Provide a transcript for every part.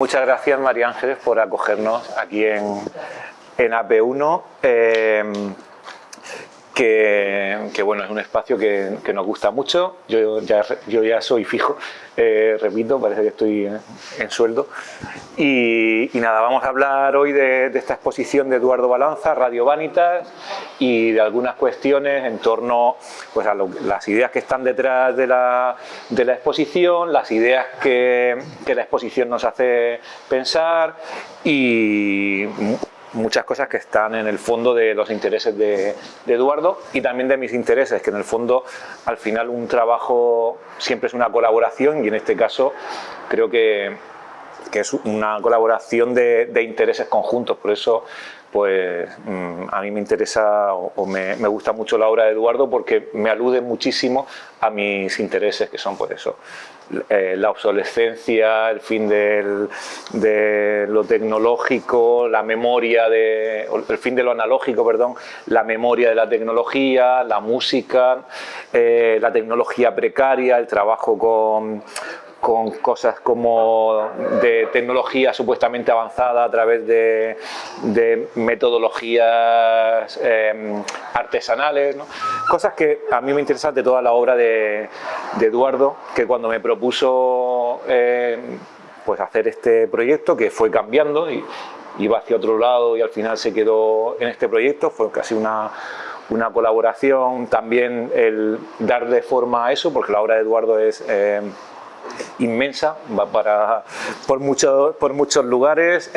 muchas gracias, María Ángeles, por acogernos aquí en AP1, que bueno, es un espacio que nos gusta mucho. Yo ya soy fijo, repito, parece que estoy en sueldo. Y nada, vamos a hablar hoy de esta exposición de Eduardo Balanza, Radio Vanitas, y de algunas cuestiones en torno pues, a las ideas que están detrás de la exposición, las ideas que la exposición nos hace pensar y muchas cosas que están en el fondo de los intereses de Eduardo y también de mis intereses, que en el fondo al final un trabajo siempre es una colaboración y en este caso creo que es una colaboración de intereses conjuntos. Por eso pues a mí me interesa o me gusta mucho la obra de Eduardo porque me alude muchísimo a mis intereses, que son pues eso, la obsolescencia, el fin de lo tecnológico, la memoria el fin de lo analógico, perdón, la memoria de la tecnología, la música, la tecnología precaria, el trabajo con cosas como de tecnología supuestamente avanzada a través de metodologías artesanales, ¿no? Cosas que a mí me interesan de toda la obra de Eduardo, que cuando me propuso pues hacer este proyecto, que fue cambiando y iba hacia otro lado y al final se quedó en este proyecto, fue casi una colaboración, también el darle forma a eso, porque la obra de Eduardo es inmensa, va por muchos lugares,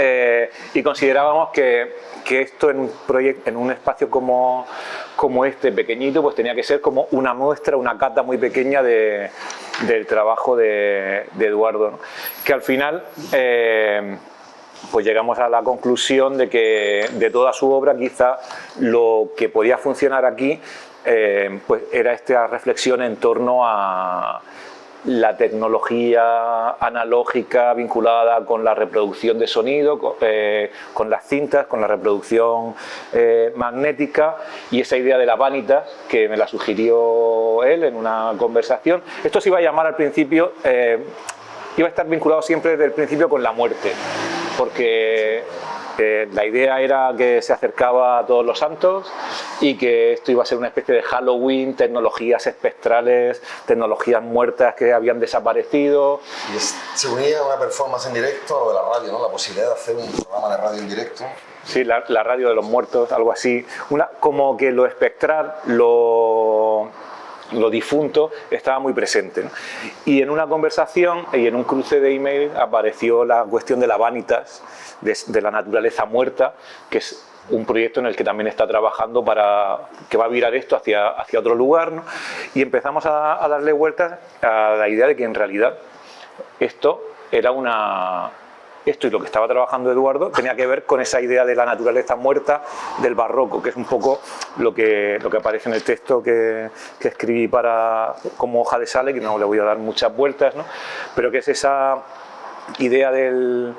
y considerábamos que esto en un espacio como este, pequeñito, pues tenía que ser como una muestra, una cata muy pequeña del trabajo de Eduardo, ¿no? Que al final pues llegamos a la conclusión de que de toda su obra quizá lo que podía funcionar aquí pues era esta reflexión en torno a la tecnología analógica vinculada con la reproducción de sonido, con las cintas, con la reproducción magnética, y esa idea de la vanitas que me la sugirió él en una conversación. Esto se iba a llamar al principio, iba a estar vinculado siempre desde el principio con la muerte, porque la idea era que se acercaba a Todos los Santos y que esto iba a ser una especie de Halloween, tecnologías espectrales, tecnologías muertas que habían desaparecido. Y se unía a una performance en directo a lo de la radio, ¿no? La posibilidad de hacer un programa de radio en directo. Sí, la radio de los muertos, algo así. Como que lo espectral, lo difunto estaba muy presente, ¿no? Y en una conversación y en un cruce de email apareció la cuestión de la vanitas, de la naturaleza muerta, que es un proyecto en el que también está trabajando que va a virar esto hacia otro lugar, ¿no? Y empezamos a darle vueltas a la idea de que en realidad esto y lo que estaba trabajando Eduardo tenía que ver con esa idea de la naturaleza muerta del barroco, que es un poco lo que aparece en el texto que escribí como hoja de sale, que no le voy a dar muchas vueltas, ¿no? Pero que es esa idea del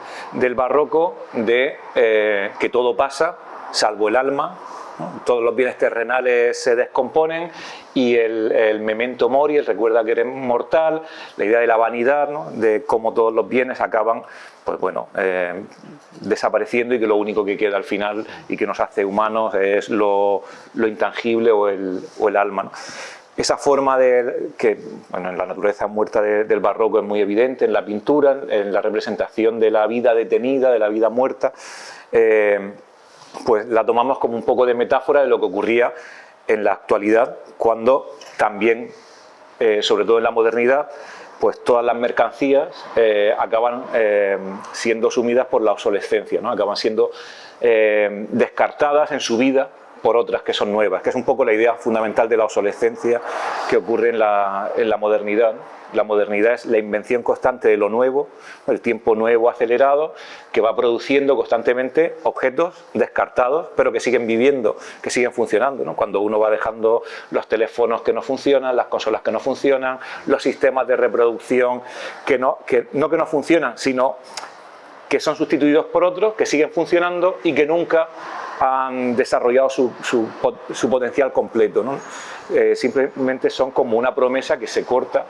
barroco de que todo pasa, salvo el alma, ¿no? Todos los bienes terrenales se descomponen y el memento mori, el recuerda que eres mortal, la idea de la vanidad, ¿no? De cómo todos los bienes acaban pues bueno, desapareciendo y que lo único que queda al final y que nos hace humanos es lo intangible o el alma, ¿no? Esa forma que bueno, en la naturaleza muerta del barroco es muy evidente, en la pintura, en la representación de la vida detenida, de la vida muerta, pues la tomamos como un poco de metáfora de lo que ocurría en la actualidad, cuando también, sobre todo en la modernidad, pues todas las mercancías acaban siendo sumidas por la obsolescencia, ¿no? Acaban siendo descartadas en su vida por otras que son nuevas, que es un poco la idea fundamental de la obsolescencia que ocurre en la modernidad. La modernidad es la invención constante de lo nuevo, el tiempo nuevo acelerado, que va produciendo constantemente objetos descartados, pero que siguen viviendo, que siguen funcionando, ¿no? Cuando uno va dejando los teléfonos que no funcionan, las consolas que no funcionan, los sistemas de reproducción que no funcionan, sino que son sustituidos por otros, que siguen funcionando y que nunca han desarrollado su potencial completo, ¿no? Simplemente son como una promesa que se corta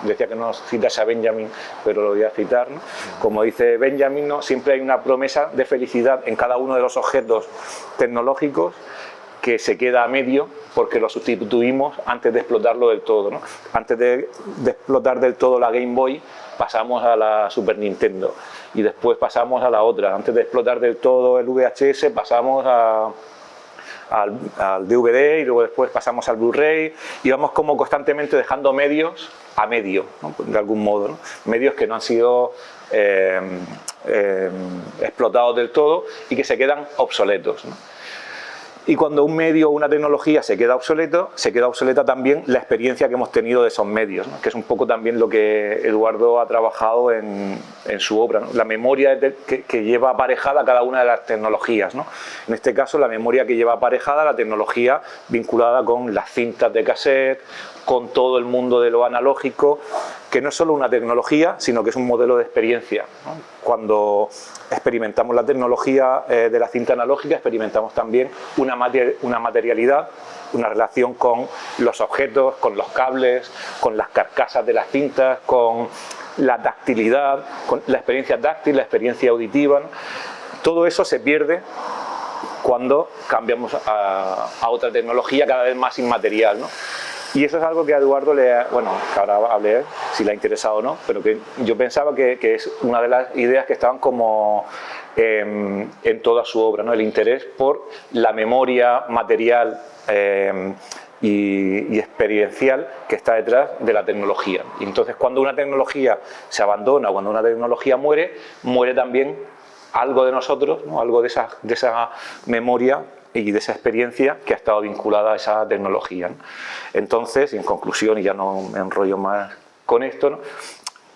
decía que no citas a Benjamin, pero lo voy a citar, ¿no? Como dice Benjamin, ¿no? Siempre hay una promesa de felicidad en cada uno de los objetos tecnológicos que se queda a medio porque lo sustituimos antes de explotarlo del todo, ¿no? Antes de explotar del todo la Game Boy, pasamos a la Super Nintendo y después pasamos a la otra. Antes de explotar del todo el VHS, pasamos al DVD y luego después pasamos al Blu-ray, y vamos como constantemente dejando medios a medio, ¿no? De algún modo, ¿no? Medios que no han sido explotados del todo y que se quedan obsoletos, ¿no? Y cuando un medio o una tecnología se queda obsoleto, se queda obsoleta también la experiencia que hemos tenido de esos medios, ¿no? Que es un poco también lo que Eduardo ha trabajado en su obra, ¿no? La memoria que lleva aparejada cada una de las tecnologías, ¿no? En este caso, la memoria que lleva aparejada la tecnología vinculada con las cintas de cassette, con todo el mundo de lo analógico, que no es solo una tecnología, sino que es un modelo de experiencia, ¿no? Cuando experimentamos la tecnología de la cinta analógica, experimentamos también una materialidad, una relación con los objetos, con los cables, con las carcasas de las cintas, con la tactilidad, con la experiencia táctil, la experiencia auditiva, ¿no? Todo eso se pierde cuando cambiamos a otra tecnología cada vez más inmaterial, ¿no? Y eso es algo que a Eduardo que ahora hable si le ha interesado o no, pero que yo pensaba que es una de las ideas que estaban como en toda su obra, ¿no? El interés por la memoria material y experiencial que está detrás de la tecnología. Y entonces, cuando una tecnología se abandona, cuando una tecnología muere, muere también algo de nosotros, ¿no? Algo de esa memoria y de esa experiencia que ha estado vinculada a esa tecnología, ¿no? Entonces, y en conclusión, y ya no me enrollo más con esto, ¿no?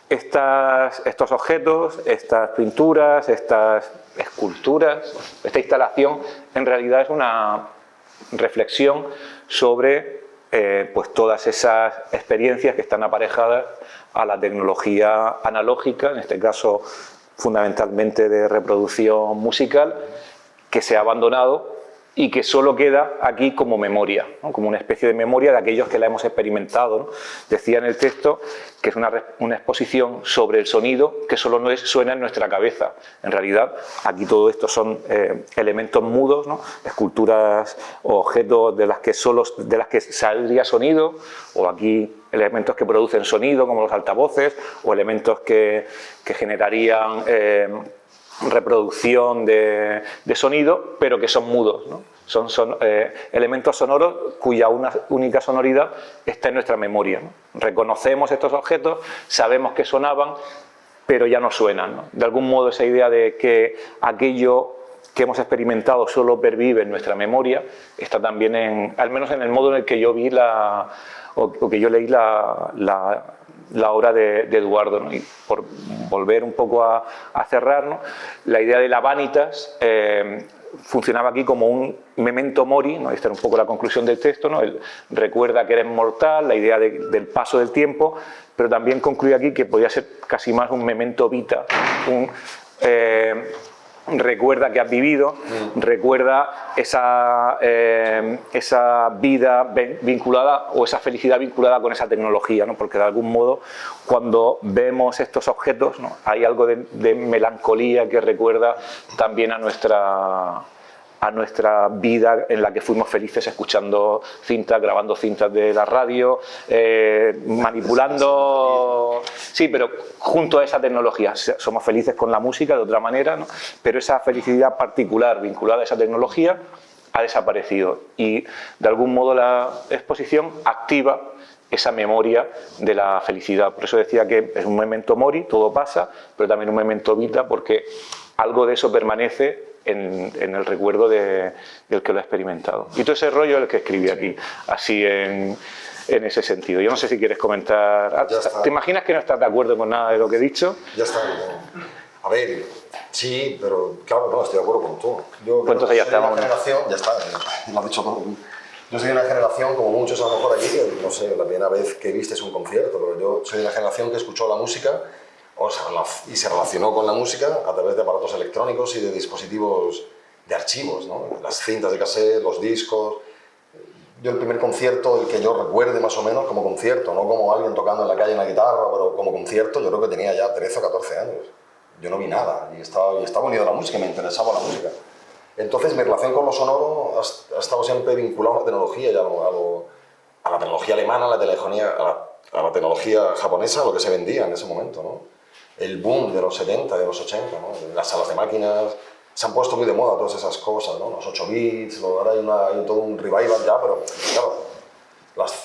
Estos objetos, estas pinturas, estas esculturas, esta instalación, en realidad es una reflexión sobre pues todas esas experiencias que están aparejadas a la tecnología analógica, en este caso fundamentalmente de reproducción musical, que se ha abandonado y que solo queda aquí como memoria, ¿no? Como una especie de memoria de aquellos que la hemos experimentado, ¿no? Decía en el texto que es una exposición sobre el sonido que solo suena en nuestra cabeza. En realidad, aquí todo esto son elementos mudos, ¿no? Esculturas o objetos de las que saldría sonido, o aquí elementos que producen sonido, como los altavoces, o elementos que generarían reproducción de sonido, pero que son mudos, ¿no? Son elementos sonoros cuya única sonoridad está en nuestra memoria, ¿no? Reconocemos estos objetos, sabemos que sonaban, pero ya no suenan, ¿no? De algún modo, esa idea de que aquello que hemos experimentado solo pervive en nuestra memoria está también al menos en el modo en el que yo vi o que yo leí la obra de Eduardo, ¿no? Y por volver un poco a cerrar, ¿no? La idea de la vanitas funcionaba aquí como un memento mori, ¿no? Esta era un poco la conclusión del texto, ¿no? Él recuerda que eres mortal, la idea del paso del tiempo, pero también concluye aquí que podía ser casi más un memento vita, recuerda que has vivido, recuerda esa vida vinculada o esa felicidad vinculada con esa tecnología, ¿no? Porque de algún modo, cuando vemos estos objetos, ¿no? Hay algo de melancolía que recuerda también a nuestra vida en la que fuimos felices escuchando cintas, grabando cintas de la radio, manipulando... Sí, pero junto a esa tecnología. Somos felices con la música de otra manera, ¿no? Pero esa felicidad particular vinculada a esa tecnología ha desaparecido. Y de algún modo la exposición activa esa memoria de la felicidad. Por eso decía que es un memento mori, todo pasa, pero también un memento vita, porque algo de eso permanece en el recuerdo del que lo ha experimentado. Y todo ese rollo es el que escribí aquí, así en ese sentido. Yo no sé si quieres comentar... ¿Te imaginas que no estás de acuerdo con nada de lo que he dicho? Ya está. A ver, sí, pero claro, no, estoy de acuerdo con todo. Yo pues entonces ya está, vamos. Ya está, lo has dicho todo. Yo soy de una generación, como muchos a lo mejor aquí, no sé, la primera vez que viste un concierto, pero yo soy de una generación que escuchó la música y se relacionó con la música a través de aparatos electrónicos y de dispositivos de archivos, ¿no? Las cintas de cassette, los discos. yo el primer concierto, el que yo recuerde más o menos como concierto, no como alguien tocando en la calle en la guitarra, pero como concierto, yo creo que tenía ya 13 o 14 años. Yo no vi nada y estaba unido a la música, me interesaba la música. Entonces mi relación con lo sonoro ha estado siempre vinculada a la tecnología y a la tecnología alemana, a la tecnología japonesa, lo que se vendía en ese momento, ¿no? El boom de los 70, de los 80, ¿no? Las salas de máquinas se han puesto muy de moda todas esas cosas, ¿no? Los 8 bits, ahora hay todo un revival ya, pero claro,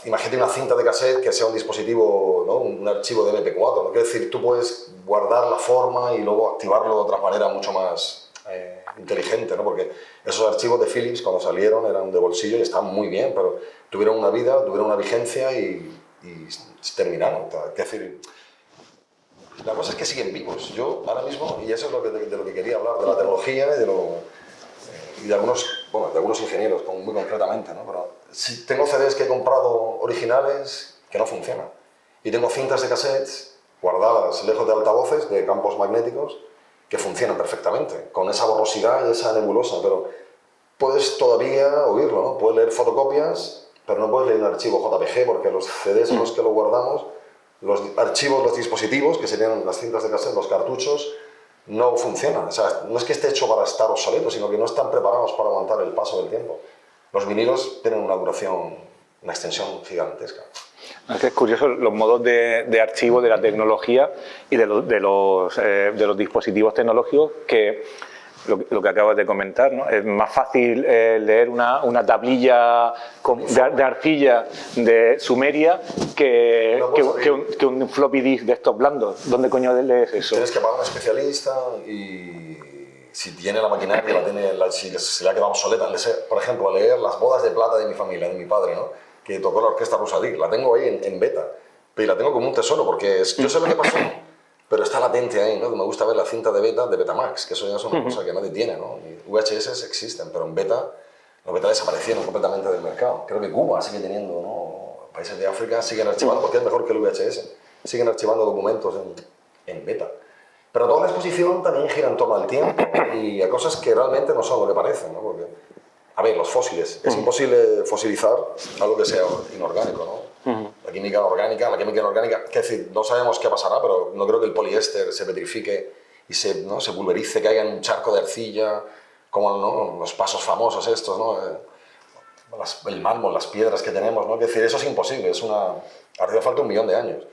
imagínate una cinta de cassette que sea un dispositivo, ¿no? Un archivo de MP4, ¿no? Quiere decir, tú puedes guardar la forma y luego activarlo de otra manera mucho más inteligente, ¿no? Porque esos archivos de Philips cuando salieron eran de bolsillo y estaban muy bien, pero tuvieron una vida, tuvieron una vigencia y se terminaron. Es decir, la cosa es que siguen vivos. Yo ahora mismo, y eso es de lo que quería hablar, de la tecnología y de algunos ingenieros, muy concretamente, ¿no? Pero si tengo CDs que he comprado originales que no funcionan y tengo cintas de cassettes guardadas lejos de altavoces, de campos magnéticos, que funcionan perfectamente, con esa borrosidad y esa nebulosa, pero puedes todavía oírlo, ¿no? Puedes leer fotocopias, pero no puedes leer un archivo JPG porque los CDs en los que lo guardamos, los archivos, los dispositivos, que serían las cintas de cassette, los cartuchos, no funcionan. O sea, no es que esté hecho para estar obsoleto, sino que no están preparados para aguantar el paso del tiempo. Los vinilos tienen una duración, una extensión gigantesca. Es que es curioso los modos de archivo de la tecnología y de los dispositivos tecnológicos que lo que acabas de comentar, ¿no? Es más fácil leer una tablilla de arcilla de Sumeria que un floppy disk de estos blandos. ¿Dónde coño lees eso? Tienes que pagar a un especialista y si tiene la maquinaria, si la ha quedado obsoleta, por ejemplo, leer las bodas de plata de mi familia, de mi padre, ¿no? Que tocó la orquesta Rusadí, la tengo ahí en beta, pero la tengo como un tesoro porque yo sé lo que pasó, pero está latente ahí, ¿no? Me gusta ver la cinta de Betamax, que eso ya es una cosa que nadie tiene, ¿no? Y VHS existen, pero en beta, los beta desaparecieron completamente del mercado. Creo que Cuba sigue teniendo, ¿no? Países de África siguen archivando, porque es mejor que el VHS, siguen archivando documentos en beta. Pero toda la exposición también gira en torno al tiempo y a cosas que realmente no son lo que parecen, ¿no? Porque, a ver, los fósiles. Es imposible fosilizar algo que sea inorgánico, ¿no? La química inorgánica, es decir, no sabemos qué pasará, pero no creo que el poliéster se petrifique y se pulverice, caiga en un charco de arcilla, como, ¿no? Los pasos famosos estos, ¿no? El mármol, las piedras que tenemos, ¿no? Es decir, eso es imposible, hace falta 1 millón de años.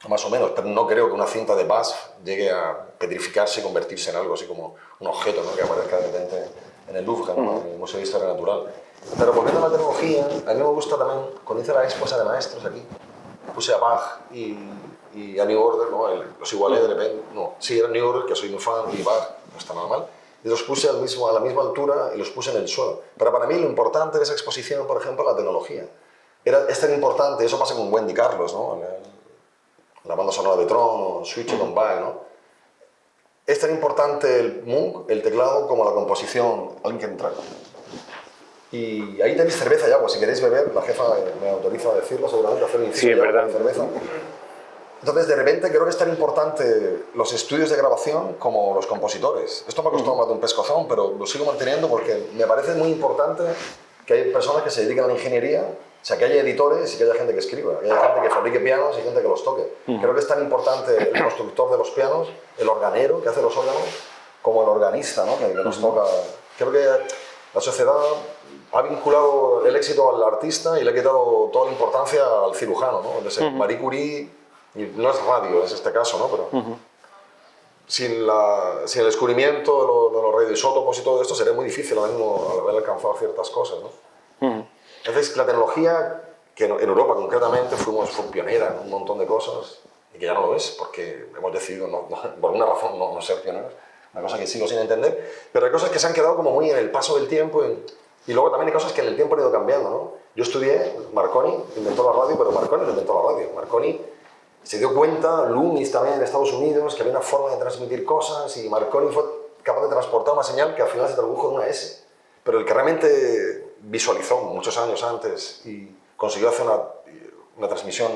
Más o menos, pero no creo que una cinta de BASF llegue a petrificarse y convertirse en algo así como un objeto, ¿no? Que aparezca de repente en el Louvre, ¿no? En el Museo de Historia Natural. Pero volviendo a la tecnología, a mí me gusta también, cuando hice la expo de maestros aquí, puse a Bach y a New Order, ¿no? Los igualé de repente, no, sí, era New Order, que soy muy fan, y Bach, no está nada mal, y los puse a la misma altura y los puse en el suelo. Pero para mí lo importante de esa exposición, por ejemplo, la tecnología. Es tan importante, eso pasa con Wendy Carlos, ¿no? La banda sonora de Tron o Switch on By, ¿no? Es tan importante el Moog, el teclado, como la composición. Alguien que entra. Y ahí tenéis cerveza y agua, si queréis beber, la jefa me autoriza a decirlo, seguramente, hacer un inciso sí, de cerveza. Entonces, de repente, creo que es tan importante los estudios de grabación como los compositores. Esto me ha costado más de un pescozón, pero lo sigo manteniendo porque me parece muy importante que hay personas que se dediquen a la ingeniería, o sea, que haya editores y que haya gente que escriba, que haya gente que fabrique pianos y gente que los toque. Creo que es tan importante el constructor de los pianos, el organero que hace los órganos, como el organista, ¿no? que nos toca. Creo que la sociedad ha vinculado el éxito al artista y le ha quitado toda la importancia al cirujano, ¿no? Marie Curie, y no es radio, es este caso, ¿no? Pero sin el descubrimiento de los radioisótopos y todo esto sería muy difícil ahora mismo haber alcanzado ciertas cosas, ¿no? Entonces, la tecnología, que en Europa concretamente fue pionera en un montón de cosas, y que ya no lo es, porque hemos decidido, por una razón, no ser pioneros, una cosa que sigo sin entender, pero hay cosas que se han quedado como muy en el paso del tiempo, y luego también hay cosas que en el tiempo han ido cambiando, ¿no? Yo estudié, Marconi inventó la radio, pero Marconi no inventó la radio. Marconi se dio cuenta, Loomis también en Estados Unidos, que había una forma de transmitir cosas, y Marconi fue capaz de transportar una señal que al final se tradujo en una S. Pero el que realmente visualizó muchos años antes y consiguió hacer una transmisión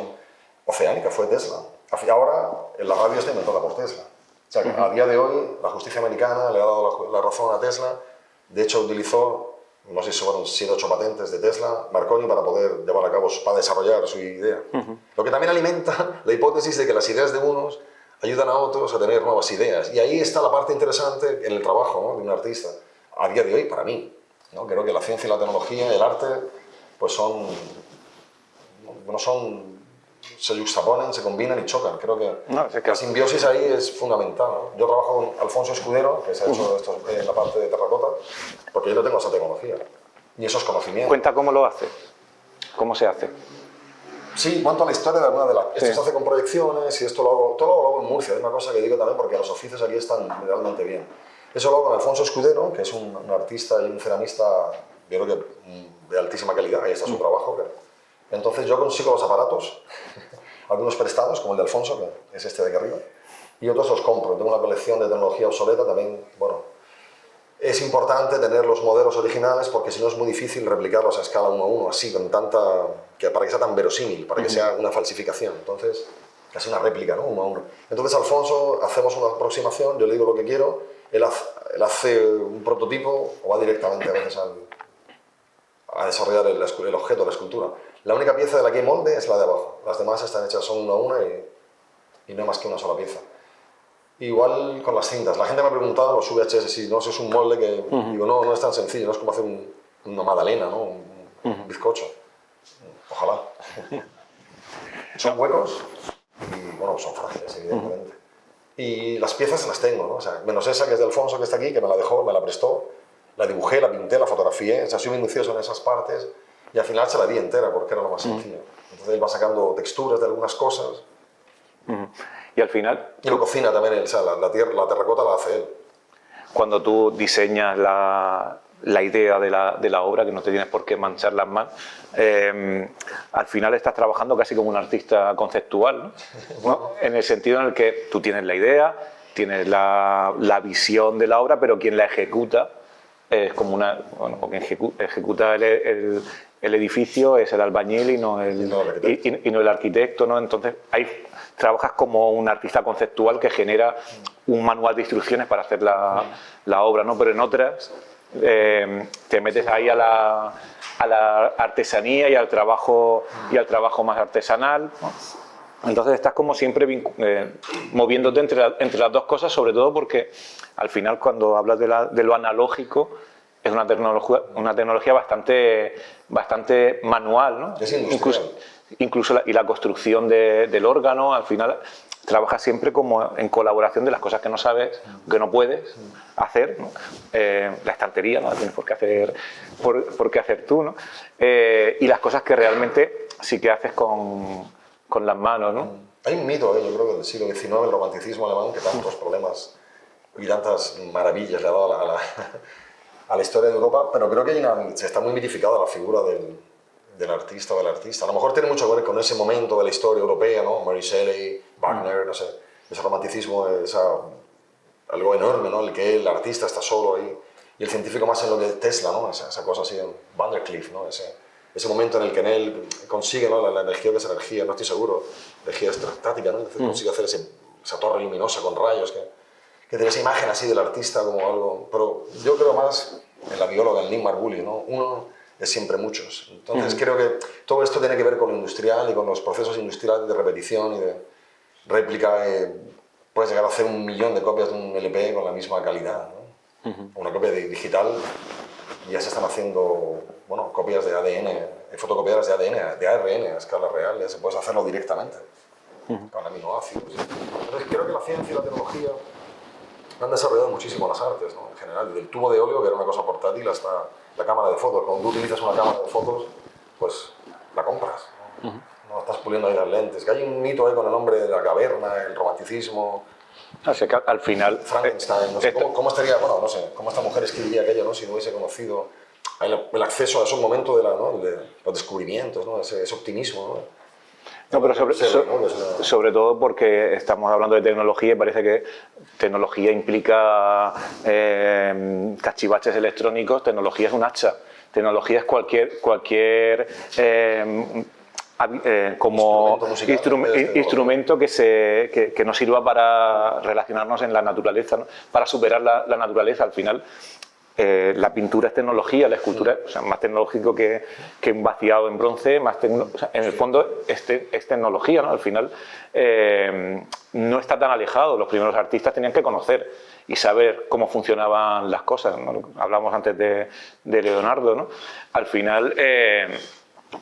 oceánica fue Tesla. Ahora la radio está inventada por Tesla. O sea, a día de hoy la justicia americana le ha dado la razón a Tesla. De hecho, utilizó no sé si fueron 7 o 8 patentes de Tesla, Marconi, para poder llevar a cabo, para desarrollar su idea. Lo que también alimenta la hipótesis de que las ideas de unos ayudan a otros a tener nuevas ideas. Y ahí está la parte interesante en el trabajo, ¿no?, de un artista. A día de hoy, para mí, ¿no? Creo que la ciencia y la tecnología y el arte pues se juxtaponen, se combinan y chocan. Creo que la simbiosis ahí es fundamental, ¿no? Yo trabajo con Alfonso Escudero, que se ha hecho esto en la parte de terracota, porque yo no tengo esa tecnología ni esos conocimientos. Cuenta cómo lo hace, cómo se hace. Sí, cuento la historia de alguna de las... Esto se hace con proyecciones y esto todo lo hago en Murcia. Es una cosa que digo también porque los oficios aquí están realmente bien. Eso lo hago con Alfonso Escudero, que es un artista y un ceramista, yo creo que de altísima calidad. Ahí está su trabajo. Entonces yo consigo los aparatos, algunos prestados, como el de Alfonso, que es este de aquí arriba, y otros los compro. Tengo una colección de tecnología obsoleta también. Bueno, es importante tener los modelos originales porque si no es muy difícil replicarlos a escala 1 a 1, así, con para que sea tan verosímil, para que sea una falsificación. Entonces, casi una réplica, ¿no?, 1 a 1. Entonces Alfonso, hacemos una aproximación, yo le digo lo que quiero, él hace un prototipo o va directamente a veces a desarrollar el objeto, la escultura. La única pieza de la que hay molde es la de abajo. Las demás están hechas son 1 a 1 y no hay más que una sola pieza. Igual con las cintas. La gente me ha preguntado, los VHS, si no, si es un molde que... Digo, no es tan sencillo, no es como hacer una magdalena, ¿no?, un bizcocho. Ojalá. Son huecos y, bueno, son frágiles, evidentemente. Y las piezas las tengo, ¿no? O sea, menos esa que es de Alfonso, que está aquí, que me la dejó, me la prestó, la dibujé, la pinté, la fotografié, o sea, soy minucioso en esas partes y al final se la di entera porque era lo más sencillo. Entonces él va sacando texturas de algunas cosas. Y al final... Y lo cocina también él, o sea, la terracota la hace él. Cuando tú diseñas la idea de la obra, que no te tienes por qué manchar las manos, al final estás trabajando casi como un artista conceptual, ¿no? En el sentido en el que tú tienes la idea, tienes la visión de la obra, pero quien la ejecuta es como quien ejecuta el edificio es el albañil y no el arquitecto, ¿no? Entonces ahí trabajas como un artista conceptual que genera un manual de instrucciones para hacer la obra, ¿no? Pero en otras te metes ahí a la artesanía y al trabajo más artesanal, ¿no? Entonces estás como siempre moviéndote entre las dos cosas, sobre todo porque al final cuando hablas de lo analógico es una tecnología bastante manual, ¿no? Es incluso la construcción del órgano, al final trabajas siempre como en colaboración de las cosas que no sabes, que no puedes hacer, ¿no? La estantería no la tienes por qué hacer tú, ¿no? Y las cosas que realmente sí que haces con las manos, ¿no? Hay un mito, yo creo que del siglo XIX, el romanticismo alemán, que tantos problemas y tantas maravillas le ha dado a la historia de Europa, pero creo que se está muy mitificada la figura del artista o del artista. A lo mejor tiene mucho que ver con ese momento de la historia europea, ¿no? Mary Shelley, Wagner, no sé, ese romanticismo, algo enorme, ¿no? El que el artista está solo ahí y el científico más en lo que Tesla, ¿no? Esa cosa así, Van der Cliff, ¿no? Ese momento en el que en él consigue, ¿no?, la energía, que es energía, no estoy seguro, energía estática, ¿no? Consigue hacer esa torre luminosa con rayos, que tiene esa imagen así del artista como algo... Pero yo creo más en la bióloga, en Lynn Margulis, ¿no? Uno es siempre muchos. Entonces creo que todo esto tiene que ver con lo industrial y con los procesos industriales de repetición y de réplica. Puedes llegar a hacer 1 millón de copias de un LP con la misma calidad, ¿no? Una copia digital, ya se están haciendo, bueno, copias de ADN, fotocopiadoras de ADN, de ARN a escala real, ya se puede hacerlo directamente con aminoácidos. Entonces creo que la ciencia y la tecnología han desarrollado muchísimo las artes, ¿no? En general, del tubo de óleo, que era una cosa portátil, hasta la cámara de fotos. Cuando tú utilizas una cámara de fotos, pues la compras, ¿no? No estás puliendo ahí las lentes. Que hay un mito ahí con el hombre de la caverna, el romanticismo. Así que al final... Frankenstein, no sé cómo estaría, bueno, no sé, cómo esta mujer escribiría aquello, ¿no?, si no hubiese conocido el acceso a esos momentos de los descubrimientos, ¿no? Ese optimismo, ¿no? No, pero sobre todo porque estamos hablando de tecnología y parece que tecnología implica cachivaches electrónicos, tecnología es un hacha, tecnología es cualquier como instrumento que nos sirva para relacionarnos en la naturaleza, ¿no? Para superar la naturaleza. Al final la pintura es tecnología, la escultura o sea, más tecnológico que un vaciado en bronce, o sea, en el fondo es tecnología, ¿no? Al final no está tan alejado. Los primeros artistas tenían que conocer y saber cómo funcionaban las cosas, ¿no? Hablamos antes de Leonardo, ¿no? Al final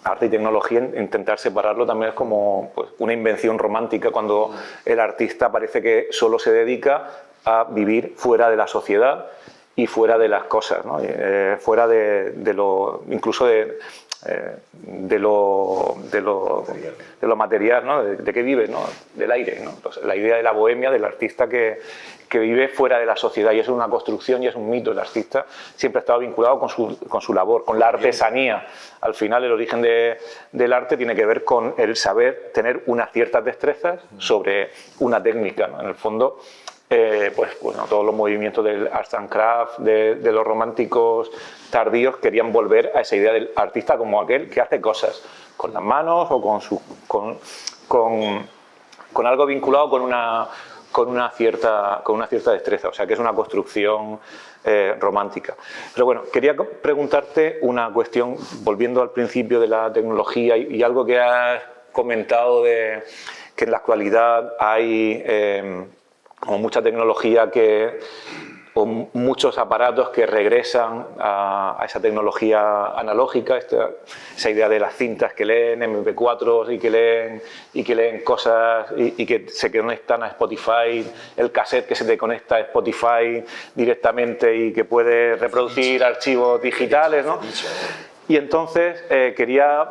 arte y tecnología, intentar separarlo también es como pues, una invención romántica cuando el artista parece que solo se dedica a vivir fuera de la sociedad y fuera de las cosas, ¿no? Fuera de lo, incluso de lo material, ¿no? ¿De qué vive? ¿No? Del aire, ¿no? Entonces, la idea de la bohemia, del artista que vive fuera de la sociedad, y eso es una construcción y es un mito. El artista siempre ha estado vinculado con su labor, con la artesanía. Al final el origen del arte tiene que ver con el saber tener unas ciertas destrezas sobre una técnica, ¿no? En el fondo, pues bueno, todos los movimientos del Arts and Craft, de los románticos tardíos, querían volver a esa idea del artista como aquel que hace cosas con las manos o con algo vinculado con una cierta destreza, o sea que es una construcción romántica. Pero bueno, quería preguntarte una cuestión, volviendo al principio de la tecnología y algo que has comentado de que en la actualidad hay como mucha tecnología o muchos aparatos que regresan a esa tecnología analógica, esa idea de las cintas que leen MP4 y que leen cosas y que se conectan a Spotify, el cassette que se te conecta a Spotify directamente y que puede reproducir archivos digitales, ¿no? Y entonces quería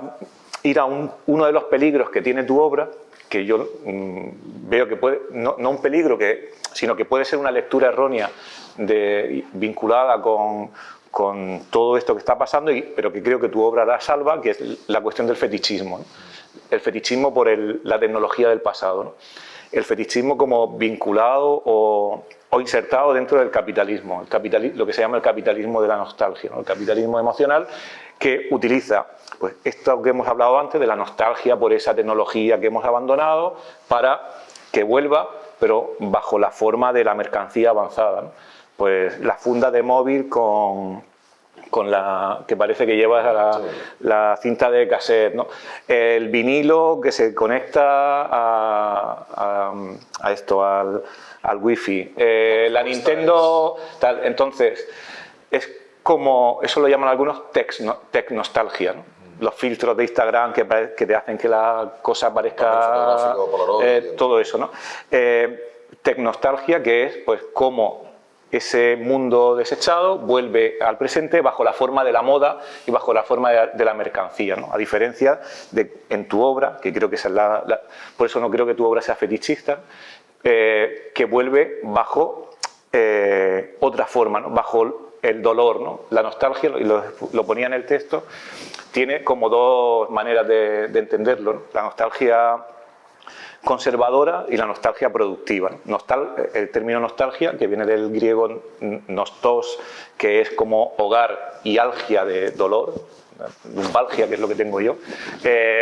ir a uno de los peligros que tiene tu obra, que yo veo que puede, no un peligro, sino que puede ser una lectura errónea vinculada con todo esto que está pasando, pero que creo que tu obra la salva, que es la cuestión del fetichismo, ¿no? El fetichismo por la tecnología del pasado, ¿no? El fetichismo como vinculado o insertado dentro del capitalismo, lo que se llama el capitalismo de la nostalgia, ¿no? El capitalismo emocional que utiliza pues, esto que hemos hablado antes de la nostalgia por esa tecnología que hemos abandonado para que vuelva, pero bajo la forma de la mercancía avanzada, ¿no? Pues la funda de móvil con la que parece que llevas la cinta de cassette, ¿no? El vinilo que se conecta a esto, al wifi, la Nintendo, tal. Entonces, es como, eso lo llaman algunos tecnostalgia, ¿no? Los filtros de Instagram que te hacen que la cosa parezca todo eso, ¿no? Tecnostalgia, que es pues como ese mundo desechado vuelve al presente bajo la forma de la moda y bajo la forma de la mercancía, ¿no? A diferencia de en tu obra, que creo que esa es por eso no creo que tu obra sea fetichista, que vuelve bajo otra forma, ¿no? Bajo el dolor, ¿no? La nostalgia, y lo ponía en el texto, tiene como dos maneras de entenderlo, ¿no? La nostalgia conservadora y la nostalgia productiva, ¿no? El término nostalgia, que viene del griego nostos, que es como hogar, y algia de dolor, lumbalgia, que es lo que tengo yo,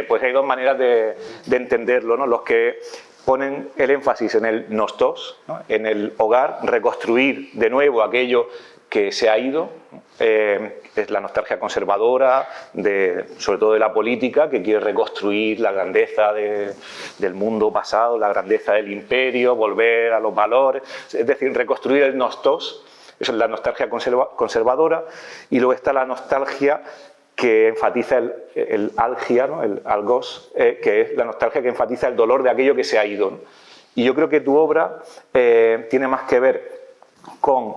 pues hay dos maneras de entenderlo, ¿no? Los que ponen el énfasis en el nostos, ¿no? En el hogar, reconstruir de nuevo aquello que se ha ido, es la nostalgia conservadora, sobre todo de la política, que quiere reconstruir la grandeza del mundo pasado, la grandeza del imperio, volver a los valores, es decir, reconstruir el nostos. Eso es la nostalgia conservadora. Y luego está la nostalgia que enfatiza el algia, ¿no? El algos, que es la nostalgia que enfatiza el dolor de aquello que se ha ido, ¿no? Y yo creo que tu obra tiene más que ver con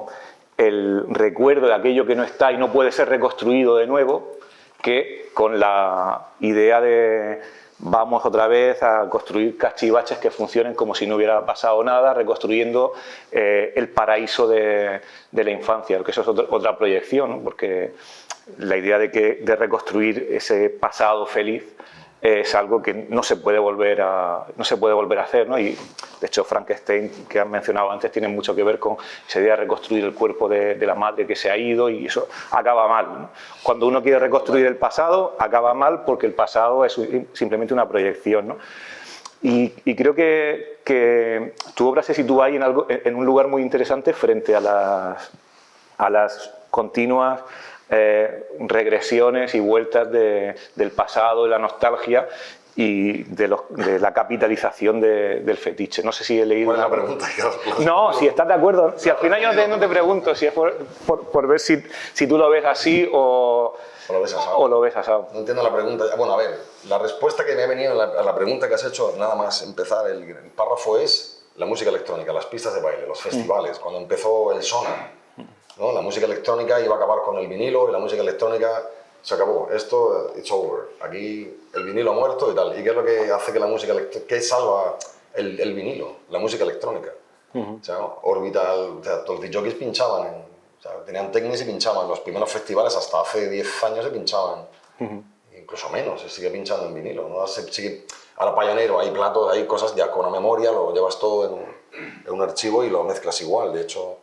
el recuerdo de aquello que no está y no puede ser reconstruido de nuevo, que con la idea de vamos otra vez a construir cachivaches que funcionen como si no hubiera pasado nada, reconstruyendo el paraíso de la infancia, que eso es otra proyección, ¿no? Porque la idea de reconstruir ese pasado feliz es algo que no se puede volver a hacer, ¿no? Y de hecho Frankenstein, que has mencionado antes, tiene mucho que ver con esa idea de reconstruir el cuerpo de la madre que se ha ido, y eso acaba mal, ¿no? Cuando uno quiere reconstruir el pasado, acaba mal porque el pasado es simplemente una proyección, ¿no? Y creo que tu obra se sitúa ahí en un lugar muy interesante frente a las continuas regresiones y vueltas del pasado, de la nostalgia y de la capitalización del fetiche. No sé si he leído... ¿Cuál es la pregunta? No, si estás de acuerdo. Si al final yo no te pregunto si es por ver si tú lo ves así o lo ves asado. No entiendo la pregunta. Bueno, a ver, la respuesta que me ha venido a la pregunta que has hecho, nada más empezar, el párrafo es la música electrónica, las pistas de baile, los festivales, cuando empezó el Sonar, ¿no? La música electrónica iba a acabar con el vinilo y la música electrónica se acabó. Esto, it's over. Aquí el vinilo ha muerto y tal. ¿Y qué es lo que hace que la música electrónica, qué salva el vinilo? La música electrónica. O sea, Orbital, o sea, los DJs pinchaban, o sea, tenían Technics y pinchaban. Los primeros festivales hasta hace 10 años se pinchaban. Incluso menos, se sigue pinchando en vinilo, ¿no? Ahora Pioneer, hay platos, hay cosas ya con una memoria, lo llevas todo en un archivo y lo mezclas igual, de hecho.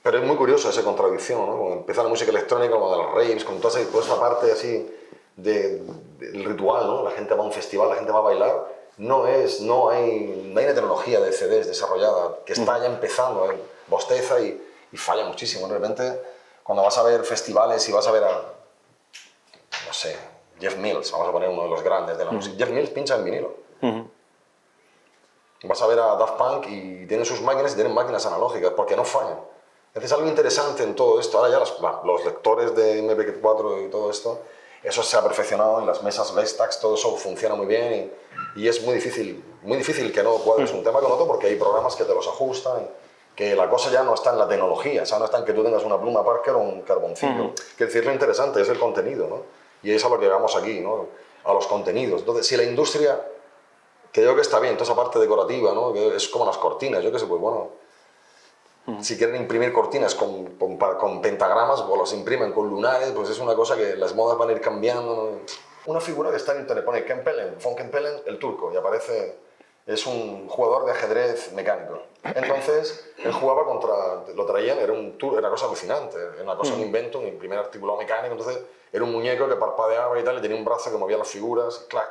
Pero es muy curioso esa contradicción, ¿no? Cuando empieza la música electrónica, con los raves, con toda esa parte así del ritual, ¿no? La gente va a un festival, la gente va a bailar, no hay una tecnología de CDs desarrollada que está ya empezando, bosteza y falla muchísimo. De repente, cuando vas a ver festivales y vas a ver a, no sé, Jeff Mills, vamos a poner uno de los grandes de la música, Jeff Mills pincha en vinilo. Vas a ver a Daft Punk y tienen sus máquinas y tienen máquinas analógicas, porque no fallan. Entonces, algo interesante en todo esto, ahora ya los lectores de MP4 y todo esto, eso se ha perfeccionado y las mesas Vestax, todo eso funciona muy bien y es muy difícil que no cuadres un tema con otro porque hay programas que te los ajustan, que la cosa ya no está en la tecnología, o sea, no está en que tú tengas una pluma Parker o un carboncillo. Que decir, lo interesante es el contenido, ¿no? Y es a lo que vamos aquí, ¿no? A los contenidos. Entonces, si la industria, que yo creo que está bien, toda esa parte decorativa, ¿no? Que es como las cortinas, yo qué sé, pues bueno... Si quieren imprimir cortinas con pentagramas, pues los imprimen con lunares, pues es una cosa que las modas van a ir cambiando, ¿no? Una figura que está en internet, pone Kempelen, von Kempelen, el turco, y aparece, es un jugador de ajedrez mecánico. Entonces, él jugaba lo traían, era una cosa alucinante, era una cosa, un invento, un primer artículo mecánico, entonces era un muñeco que parpadeaba y tal, y tenía un brazo que movía las figuras, clac.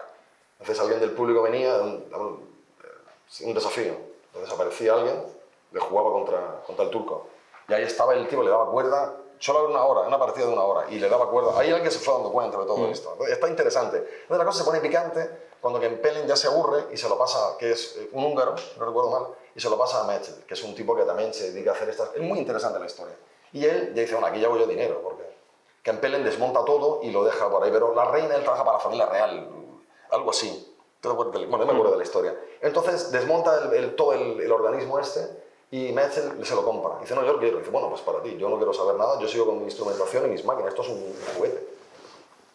Entonces alguien del público venía, un desafío, entonces aparecía alguien, le jugaba contra el turco. Y ahí estaba el tío, le daba cuerda, solo una hora, una partida de una hora, y le daba cuerda. Ahí alguien se fue dando cuenta de todo esto. Está interesante. Entonces la cosa se pone picante cuando Kempelen ya se aburre y se lo pasa, que es un húngaro, no recuerdo mal, y se lo pasa a Metzel, que es un tipo que también se dedica a hacer estas... Es muy interesante la historia. Y él ya dice, bueno, aquí ya hago yo dinero, porque Kempelen desmonta todo y lo deja por ahí, pero la reina, él trabaja para la familia real, algo así. Bueno, no me acuerdo de la historia. Entonces desmonta todo el organismo este, y Metzel se lo compra. Dice, no, yo lo quiero. Dice, bueno, pues para ti, yo no quiero saber nada, yo sigo con mi instrumentación y mis máquinas, esto es un juguete.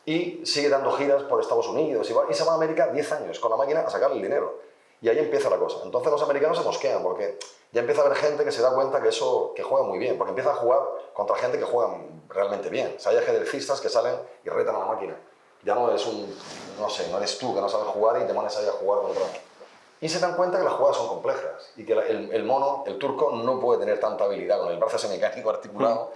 Y sigue dando giras por Estados Unidos y se va a América 10 años con la máquina a sacar el dinero. Y ahí empieza la cosa. Entonces los americanos se mosquean porque ya empieza a haber gente que se da cuenta que juega muy bien, porque empieza a jugar contra gente que juega realmente bien. O sea, hay ajedrecistas que salen y retan a la máquina. Ya no es no eres tú que no sabes jugar y te pones ahí a jugar contra... Y se dan cuenta que las jugadas son complejas y que el mono, el turco, no puede tener tanta habilidad con el brazo ese mecánico articulado.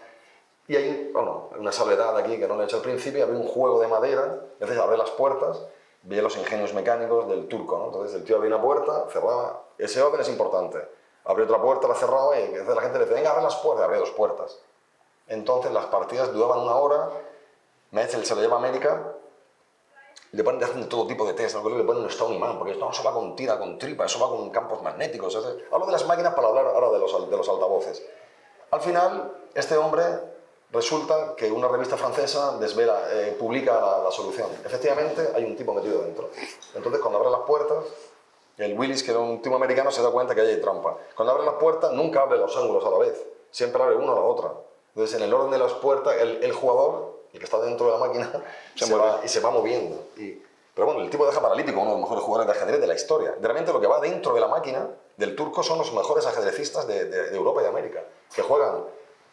Y hay una salvedad aquí que no le he hecho al principio, había un juego de madera, entonces abre las puertas, ve los ingenios mecánicos del turco, ¿no? Entonces el tío abría una puerta, cerraba, ese orden es importante, abrió otra puerta, la cerraba y entonces la gente le decía, venga, abre las puertas, abría 2 puertas. Entonces las partidas duraban 1 hora, Metzel se lo lleva a América, le hacen todo tipo de test, le ponen un stone imán, porque eso va con tira, con tripa, eso va con campos magnéticos. Hablo de las máquinas para hablar ahora de los altavoces. Al final, este hombre resulta que una revista francesa publica la solución. Efectivamente, hay un tipo metido dentro. Entonces, cuando abre las puertas, el Willis, que era un tipo americano, se da cuenta que hay trampa. Cuando abre las puertas, nunca abre los ángulos a la vez, siempre abre uno a la otra. Entonces, en el orden de las puertas, el jugador, el que está dentro de la máquina, se va moviendo. Pero bueno, el tipo deja paralítico uno de los mejores jugadores de ajedrez de la historia. De repente lo que va dentro de la máquina del turco son los mejores ajedrecistas de Europa y de América, que juegan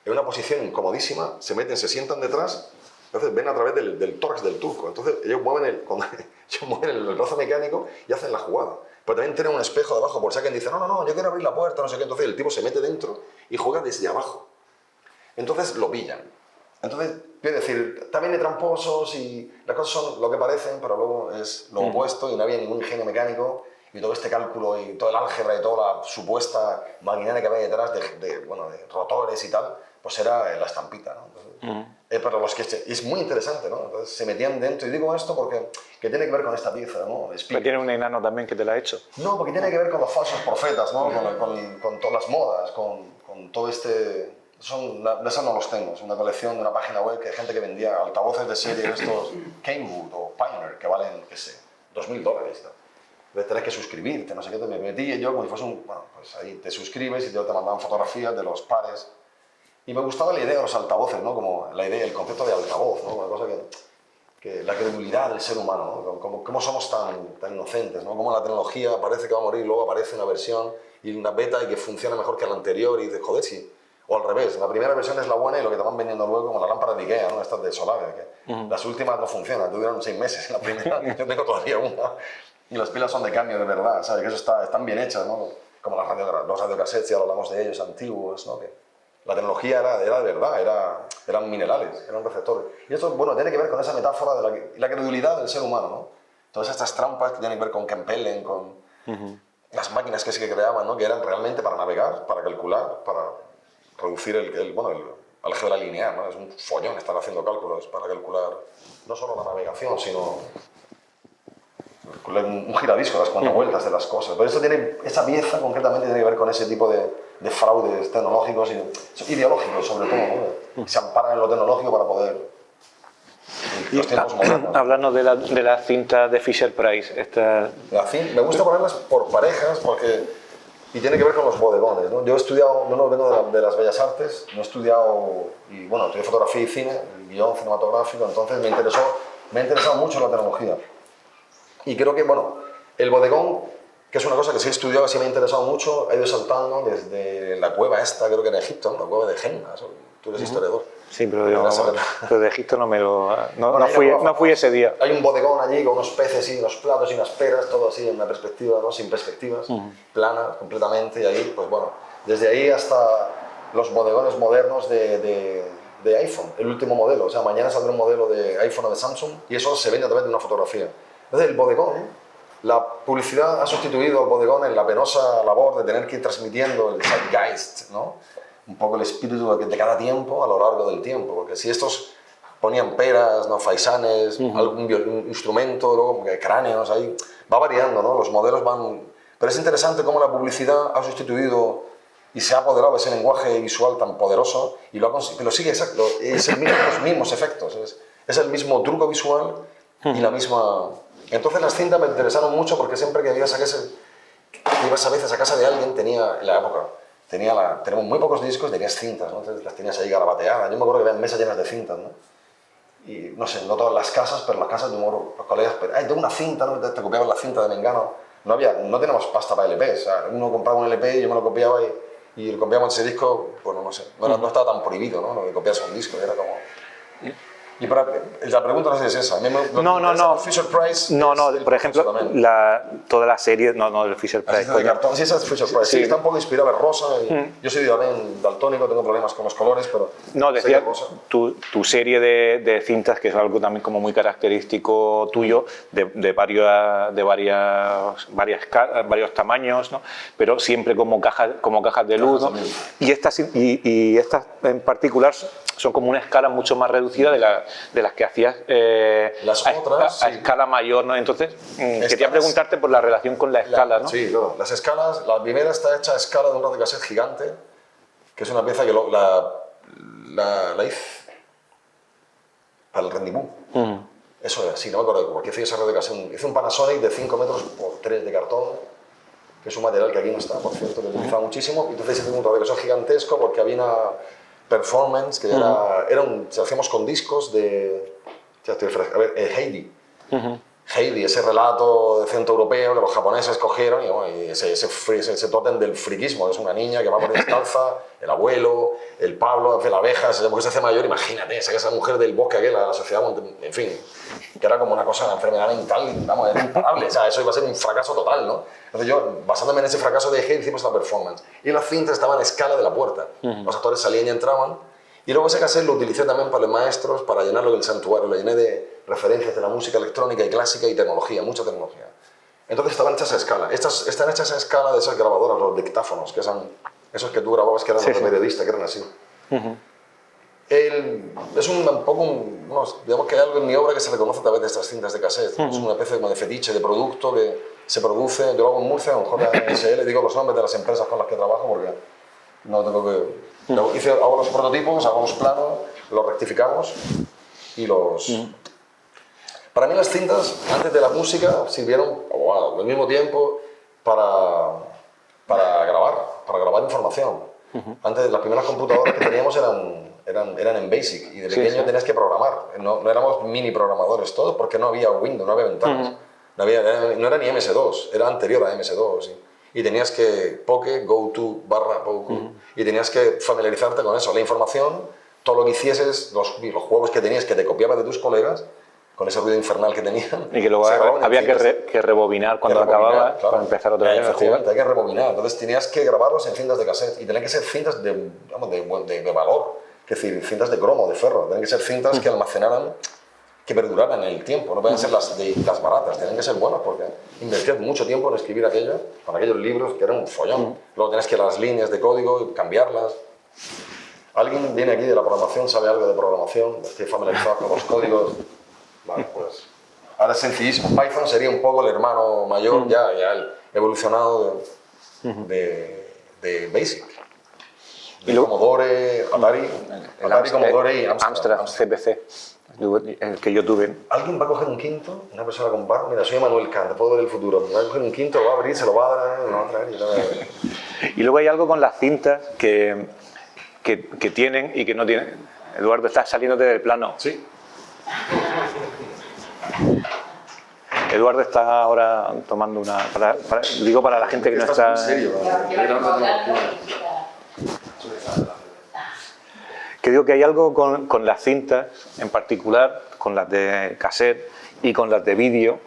en una posición incomodísima, se sientan detrás, entonces ven a través del tórax del turco. Entonces ellos mueven el brazo mecánico y hacen la jugada. Pero también tienen un espejo de abajo, por si alguien dice, no, yo quiero abrir la puerta, no sé qué. Entonces el tipo se mete dentro y juega desde abajo. Entonces lo pillan. Entonces, quiero decir, también hay tramposos y las cosas son lo que parecen, pero luego es lo opuesto y no había ningún ingenio mecánico y todo este cálculo y todo el álgebra y toda la supuesta maquinaria que había detrás de rotores y tal, pues era la estampita, ¿no? Entonces, pero los que es muy interesante, ¿no? Entonces se metían dentro, y digo esto porque que tiene que ver con esta pieza, ¿no? Pero tiene un enano también que te la ha hecho. No, porque tiene que ver con los falsos profetas, ¿no? Con todas las modas, con todo este... Esos no los tengo, es una colección de una página web que hay gente que vendía altavoces de serie, estos Kenwood o Pioneer, que valen, qué sé, $2000 y tal. Entonces tenés que suscribirte, no sé qué, te me metí y yo como si fuese un... Bueno, pues ahí te suscribes y te mandaban fotografías de los pares. Y me gustaba la idea de los altavoces, ¿no? Como la idea, el concepto de altavoz, ¿no? Una cosa que la credulidad del ser humano, ¿no? Cómo somos tan inocentes, ¿no? Cómo la tecnología parece que va a morir, luego aparece una versión y una beta y que funciona mejor que la anterior y dices, joder, sí. O al revés, la primera versión es la buena y lo que te van vendiendo luego, como la lámpara de Ikea, ¿no? Estas de solares, que las últimas no funcionan, duraron 6 meses en la primera, yo tengo todavía una. Y las pilas son de cambio de verdad, ¿sabes? Que eso están bien hechas, ¿no? Como los radiocassettes, ya hablamos de ellos, antiguos, ¿no? Que la tecnología era de verdad, eran minerales, eran receptores. Y esto, bueno, tiene que ver con esa metáfora de la credulidad del ser humano, ¿no? Todas estas trampas que tienen que ver con Kempelen, con las máquinas que sí que creaban, ¿no? Que eran realmente para navegar, para calcular, para reducir el álgebra lineal, ¿no? Es un follón estar haciendo cálculos para calcular no solo la navegación, sino un giradisco, las cuantas vueltas de las cosas. Pero esa pieza concretamente tiene que ver con ese tipo de fraudes tecnológicos y ideológicos, sobre todo, ¿no? Se amparan en lo tecnológico para poder... Los tiempos modernos. Hablando de la cinta de Fisher-Price. Me gusta ponerlas por parejas porque... Y tiene que ver con los bodegones, ¿no? Yo he estudiado, yo no vengo de las bellas artes, no he estudiado, y bueno, estudié fotografía y cine, guión cinematográfico, entonces me ha interesado mucho la tecnología. Y creo que, bueno, el bodegón, que es una cosa que sí he estudiado, sí me ha interesado mucho, ha ido saltando desde la cueva esta, creo que en Egipto, ¿no? La cueva de Genna, tú eres historiador. Sí, pero de Egipto no me lo... No fui ese día. Hay un bodegón allí con unos peces y unos platos y unas peras, todo así en una perspectiva, ¿no? Sin perspectivas, plana completamente, y ahí, pues bueno, desde ahí hasta los bodegones modernos de iPhone, el último modelo, o sea, mañana saldrá un modelo de iPhone o de Samsung y eso se vende a través de una fotografía. Entonces el bodegón, la publicidad ha sustituido al bodegón en la penosa labor de tener que ir transmitiendo el zeitgeist, ¿no? Un poco el espíritu de cada tiempo a lo largo del tiempo, porque si estos ponían peras, ¿no? Faisanes, algún instrumento, luego cráneos, ahí va variando, ¿no? Los modelos van... Pero es interesante cómo la publicidad ha sustituido y se ha apoderado de ese lenguaje visual tan poderoso y lo sigue exacto, es los mismos efectos, es el mismo truco visual y la misma... Entonces las cintas me interesaron mucho porque siempre que ibas a veces a casa de alguien, tenía, en la época, tenemos muy pocos discos, tenías cintas, ¿no? Entonces las tenías ahí garabateadas. Yo me acuerdo que había mesas llenas de cintas, ¿no? Y no sé, no todas las casas, pero las casas de los colegas, tengo una cinta, ¿no? Te copiaban la cinta de Mengano. No teníamos pasta para LP, o sea, uno compraba un LP y yo me lo copiaba y lo copiamos ese disco, bueno, no sé, no estaba tan prohibido, ¿no? Lo de copiarse un disco, era como... Y la pregunta no sé si es esa. No. Fisher-Price. No, por ejemplo, toda la serie, no del Fisher-Price. De cartón, sí, esa es Fisher-Price. Sí, está un poco inspirada en rosa. Yo soy también daltónico, tengo problemas con los colores, pero... No, decía tu serie de cintas, que es algo también como muy característico tuyo, de varios tamaños, ¿no? Pero siempre como cajas de luz, ¿no? Y estas en particular son como una escala mucho más reducida de las que hacías las otras, a escala mayor, ¿no? Entonces, quería preguntarte por la relación con la escala, ¿no? Sí, claro. Las escalas, la primera está hecha a escala de un radiocassette gigante, que es una pieza que la hice para el Rendezvous. Eso es, sí, no me acuerdo por qué hice ese radiocassette. Hice un Panasonic de 5 metros por 3 de cartón, que es un material que aquí no está, por cierto, que utilizaba muchísimo. Y entonces hice un radiocassette gigantesco porque había una performance que se hacíamos con discos de... Heidi. Heidi, ese relato de centro europeo que los japoneses cogieron y ese tótem del friquismo, es una niña que va por descalza, el abuelo, el Pablo, la abeja, porque se hace mayor, imagínate, esa mujer del bosque aquella, la sociedad, en fin, que era como una cosa, una enfermedad mental, vamos, era imparable, o sea, eso iba a ser un fracaso total, ¿no? Entonces yo, basándome en ese fracaso de Heidi, hicimos la performance. Y la cinta estaba en escala de la puerta, los actores salían y entraban, y luego ese cassette lo utilicé también para los maestros, para llenarlo del santuario, lo llené de referencias de la música electrónica y clásica y tecnología, mucha tecnología. Entonces estaban hechas a escala. Están hechas a escala de esas grabadoras, los dictáfonos, que son esos que tú grababas que eran los de periodista, que eran así. Es un poco, digamos que hay algo en mi obra que se reconoce a través de estas cintas de cassette. Es una especie como de fetiche, de producto que se produce. Yo lo hago en Murcia, con JSL, digo los nombres de las empresas con las que trabajo porque no tengo que... Hago los prototipos, hago los planos, los rectificamos y los... Para mí las cintas, antes de la música, sirvieron al mismo tiempo para grabar información. Antes, las primeras computadoras que teníamos eran en BASIC y de pequeño tenías que programar. No éramos mini programadores todos porque no había Windows, no había ventanas. No era ni MS2, era anterior a MS2. Y tenías que poke, go to, barra, poke. Y tenías que familiarizarte con eso. La información, todo lo que hicieses, los juegos que tenías que te copiabas de tus colegas, con ese ruido infernal que tenían. Y que luego había que rebobinar cuando acababa, claro, para empezar otra vez. Efectivamente, hay que rebobinar. Entonces tenías que grabarlos en cintas de cassette y tenían que ser cintas de valor, es decir, cintas de cromo, de ferro. Tenían que ser cintas que almacenaran, que perduraran en el tiempo. No pueden ser las baratas, tenían que ser buenas porque invertías mucho tiempo en escribir para aquellos libros que eran un follón. Luego tenías que las líneas de código cambiarlas. ¿Alguien viene aquí de la programación, sabe algo de programación? Estoy familiarizado con los códigos. Vale, pues ahora es sencillísimo. Python sería un poco el hermano mayor, ya el evolucionado de BASIC. Y luego Commodore, Atari, Commodore y Amstrad CPC, el que yo tuve. ¿Alguien va a coger un quinto? Una persona con barro. Mira, soy Manuel Kant, puedo ver el futuro. Va a coger un quinto, lo va a abrir, se lo va a dar, lo va a traer y luego hay algo con las cintas que tienen y que no tienen. Eduardo, estás saliéndote del plano. Sí. Eduardo está ahora tomando una... digo para la gente que no está... En serio, Que digo que hay algo con las cintas, en particular con las de cassette y con las de vídeo,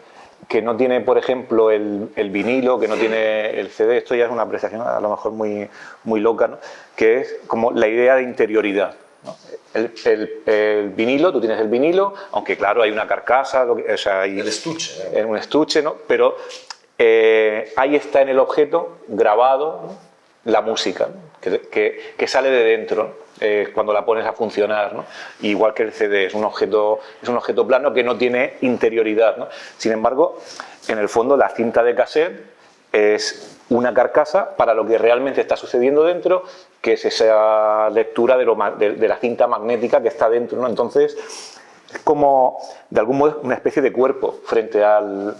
que no tiene, por ejemplo, el vinilo, que no tiene el CD. Esto ya es una apreciación a lo mejor muy loca, ¿no? Que es como la idea de interioridad, ¿no? El vinilo, tú tienes el vinilo, aunque claro, hay una carcasa, o sea, hay el estuche. Un estuche, ¿no? Pero ahí está en el objeto grabado, ¿no?, la música, ¿no?, que sale de dentro, ¿no?, cuando la pones a funcionar, ¿no? Igual que el CD, es un objeto plano que no tiene interioridad, ¿no? Sin embargo, en el fondo la cinta de cassette es una carcasa para lo que realmente está sucediendo dentro, que es esa lectura de la cinta magnética que está dentro, ¿no? Entonces, es como, de algún modo, una especie de cuerpo frente al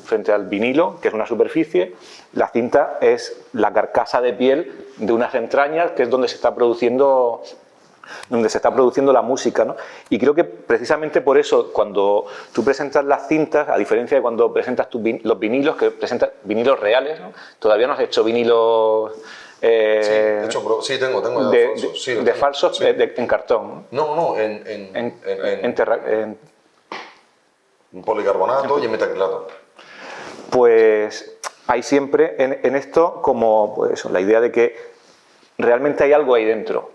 vinilo, que es una superficie. La cinta es la carcasa de piel de unas entrañas, que es donde se está produciendo la música, ¿no? Y creo que precisamente por eso, cuando tú presentas las cintas, a diferencia de cuando presentas los vinilos, que presentas vinilos reales, ¿no? Todavía no has hecho vinilos... sí, de hecho, sí, tengo falsos. Sí, de falsos, sí. En cartón. No, en policarbonato y en metacrilato. Pues hay siempre en esto como pues, la idea de que realmente hay algo ahí dentro,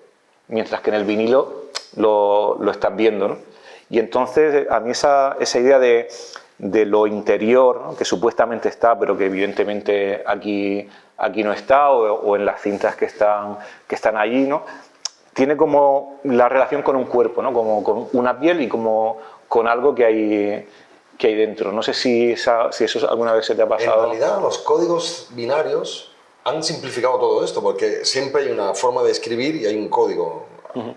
mientras que en el vinilo lo estás viendo, ¿no? Y entonces a mí esa idea de lo interior, ¿no?, que supuestamente está, pero que evidentemente aquí no está, o en las cintas que están allí, ¿no?, tiene como la relación con un cuerpo, ¿no?, como con una piel y como con algo que hay dentro. No sé si eso alguna vez se te ha pasado. En realidad los códigos binarios han simplificado todo esto, porque siempre hay una forma de escribir y hay un código.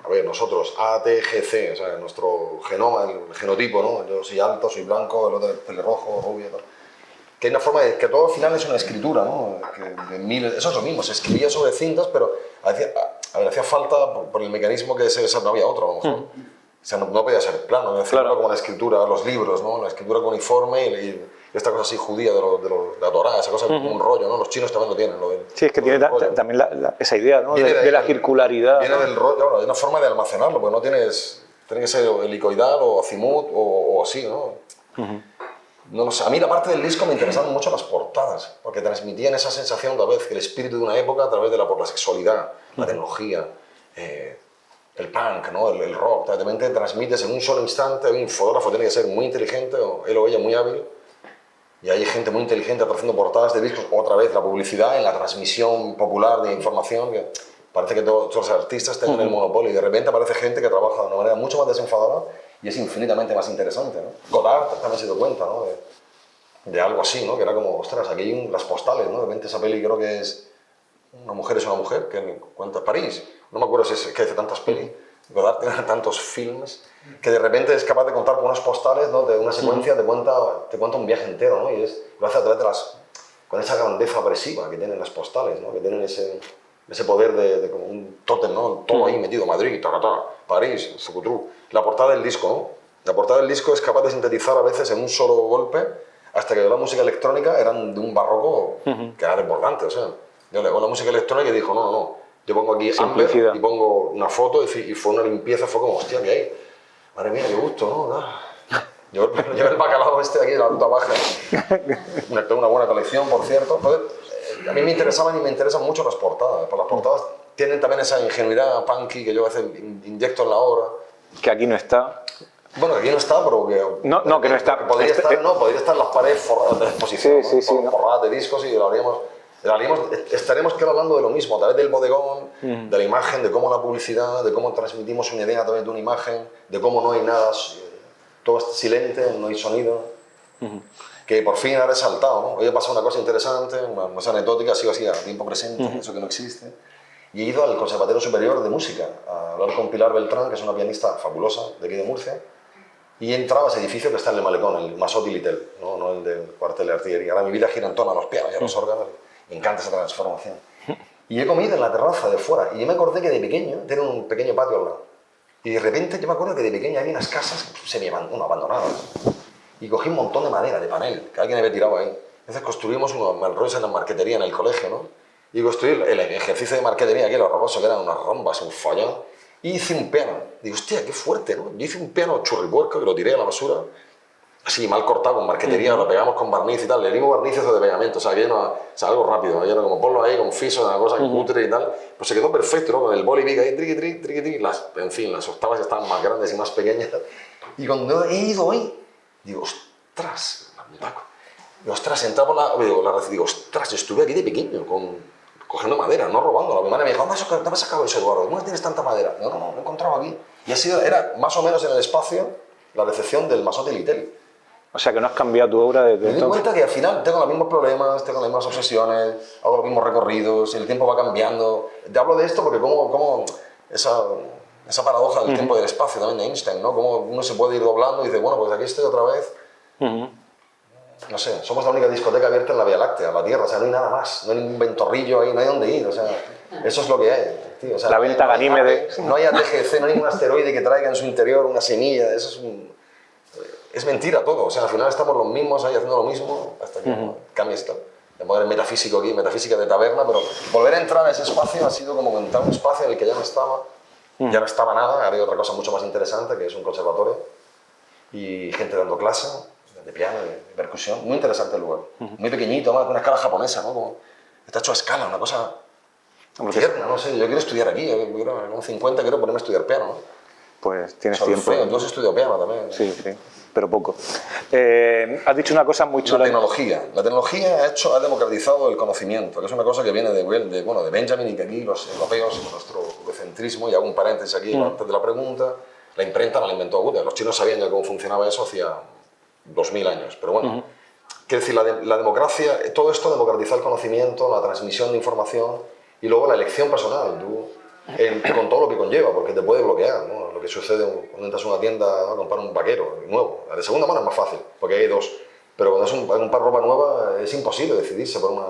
A ver, nosotros, A, T, G, C, o sea, nuestro genoma, el genotipo, ¿no? Yo soy alto, soy blanco, el otro es pelirrojo, rubio, tal. Que hay una forma de que todo al final es una escritura, ¿no? Eso es lo mismo, se escribía sobre cintas, pero hacía falta por el mecanismo que no había otro, a lo mejor. O sea, no podía ser plano, no claro, como la escritura, los libros, ¿no? La escritura uniforme y esta cosa así judía de la Torá, esa cosa como un rollo, ¿no? Los chinos también lo tienen. Sí, es que tiene también esa idea, ¿no?, de la circularidad. Viene del rollo, bueno, hay una forma de almacenarlo, porque no tienes... Tiene que ser helicoidal o azimut o así, ¿no? No lo sé. A mí la parte del disco me interesaban mucho las portadas, porque transmitían esa sensación de vez, el espíritu de una época a través de por la sexualidad, la tecnología, el punk, ¿no?, el rock. Realmente transmites en un solo instante. Un fotógrafo tiene que ser muy inteligente, o él o ella muy hábil, y hay gente muy inteligente haciendo portadas de discos. Otra vez la publicidad en la transmisión popular de información, que parece que todos los artistas tengan el monopolio y de repente aparece gente que trabaja de una manera mucho más desenfadada y es infinitamente más interesante, ¿no? Godard también se dio cuenta, ¿no? de algo así, ¿no? Que era como, ostras, aquí hay las postales, ¿no? De repente esa peli creo que es Una mujer es una mujer, que cuenta París, no me acuerdo si es que hace tantas pelis, Godard tiene tantos filmes, que de repente es capaz de contar con unas postales, ¿no? De una secuencia, te cuenta un viaje entero, ¿no? Y lo hace a través de con esa grandeza opresiva que tienen las postales, ¿no? Que tienen ese poder de como un tótem, ¿no? Todo ahí metido, Madrid, tacatá, París, Sucutru. La portada del disco, ¿no? La portada del disco es capaz de sintetizar a veces en un solo golpe, hasta que la música electrónica eran de un barroco que era desbordante, o sea. Yo le hago la música electrónica y dijo, no, yo pongo aquí Amber y pongo una foto y fue una limpieza, fue como, hostia, ¿qué hay? Madre mía, qué gusto, ¿no? Yo el bacalao este de aquí de la ruta baja. Tengo una buena colección, por cierto. Entonces, a mí me interesaban y me interesan mucho las portadas. Pues las portadas tienen también esa ingenuidad punky que yo a veces inyecto en la obra. Que aquí no está. Bueno, que aquí no está, pero que... No, que no está. Podría estar en las paredes forradas de exposición, forradas de discos y lo haríamos... Estaremos hablando de lo mismo, a través del bodegón, de la imagen, de cómo la publicidad, de cómo transmitimos una idea a través de una imagen, de cómo no hay nada, todo es silente, no hay sonido, que por fin ha resaltado, ¿no? Hoy ha pasado una cosa interesante, más anecdótica, sigo así a tiempo presente, eso que no existe, y he ido al Conservatorio Superior de Música a hablar con Pilar Beltrán, que es una pianista fabulosa de aquí de Murcia, y he entrado a ese edificio que está en el malecón, el Masotti Litel, no el del cuartel de artillería. Ahora mi vida gira en torno a los pianos y a los órganos. Me encanta esa transformación. Y he comido en la terraza de fuera. Y yo me acordé que de pequeño tenía un pequeño patio al lado. Y de repente yo me acuerdo que de pequeño había unas casas abandonadas. Y cogí un montón de madera, de panel, que alguien había tirado ahí. Entonces construimos unos malrollos en la marquetería en el colegio, ¿no? Y construí el ejercicio de marquetería, aquí lo horroroso, que eran unas rombas, un follón. Y hice un piano. Digo, hostia, qué fuerte, ¿no? Yo hice un piano churripuerco que lo tiré a la basura. Así, mal cortado, con marquetería, lo pegamos con barniz y tal. Le dimos barnices de pegamento, o sea, algo rápido. Era como ponlo ahí con fiso, una cosa cutre y tal. Pues se quedó perfecto, ¿no? Con el boli big ahí, triqui. En fin, las octavas estaban más grandes y más pequeñas. Y cuando he ido ahí, digo, ostras, entraba por digo, ostras, yo estuve aquí de pequeño, cogiendo madera, no robándola. Mi madre me dijo, ¿dónde has sacado eso, Eduardo? ¿Cómo tienes tanta madera? No, lo he encontrado aquí. Y era más o menos en el espacio la recepción del Masotti Litel. O sea, que no has cambiado tu obra desde entonces. Me di cuenta que al final tengo los mismos problemas, tengo las mismas obsesiones, hago los mismos recorridos, el tiempo va cambiando. Te hablo de esto porque como esa paradoja del tiempo y del espacio también de Einstein, ¿no? Cómo uno se puede ir doblando y dice, bueno, pues aquí estoy otra vez. No sé, somos la única discoteca abierta en la Vía Láctea, la Tierra, o sea, no hay nada más, no hay ningún ventorrillo ahí, no hay dónde ir, o sea, eso es lo que hay, tío. O sea, la venta Ganímedes. No hay ATGC, no hay ningún asteroide que traiga en su interior una semilla, eso es mentira todo, o sea, al final estamos los mismos ahí haciendo lo mismo hasta que cambies y tal. De poner metafísico aquí, metafísica de taberna, pero volver a entrar a ese espacio ha sido como entrar a un espacio en el que ya no estaba nada, ahora hay otra cosa mucho más interesante que es un conservatorio y gente dando clase de piano, de percusión, muy interesante el lugar, muy pequeñito, con una escala japonesa, ¿no? Como, está hecho a escala, una cosa tierna, no sé, yo quiero estudiar aquí, con 50 quiero ponerme a estudiar piano, ¿no? Pues tienes tiempo. Tú has estudiado piano también. Sí, pero poco. Has dicho una cosa muy chula. La tecnología ha democratizado el conocimiento, que es una cosa que viene de Benjamin y que aquí los europeos, con nuestro egocentrismo, y hago un paréntesis aquí antes de la pregunta, la imprenta la inventó Gutenberg. Los chinos sabían ya cómo funcionaba eso hacía 2000 años, pero bueno. Quiero decir, la democracia, todo esto democratiza el conocimiento, la transmisión de información y luego la elección personal. Con todo lo que conlleva, porque te puede bloquear, ¿no? Lo que sucede cuando entras a una tienda, ¿no? A comprar un vaquero nuevo. De segunda mano es más fácil, porque hay dos. Pero cuando es un par de ropa nueva es imposible decidirse por una...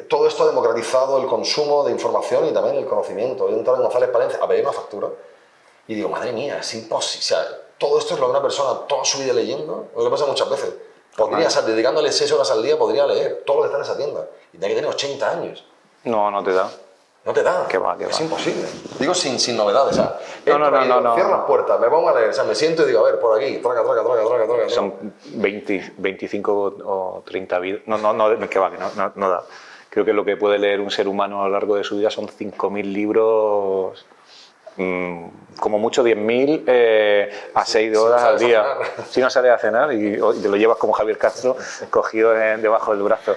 Todo esto ha democratizado el consumo de información y también el conocimiento. Yo he entrado en González Palencia a pedir una factura y digo, madre mía, es imposible. O sea, todo esto es lo que una persona toda su vida leyendo, lo que pasa muchas veces. Podría estar dedicándole 6 horas al día, podría leer todo lo que está en esa tienda. Y tiene que tener 80 años. No te da. No te da, es imposible. Digo sin novedades, o sea, cierro las puertas, me pongo a leer, o sea, me siento y digo, a ver, por aquí, traca. Son 25 o 30 vidas, no da. Creo que lo que puede leer un ser humano a lo largo de su vida son 5.000 libros, como mucho 10.000 a 6 horas al día. Si no sales a cenar y te lo llevas como Javier Castro, cogido debajo del brazo.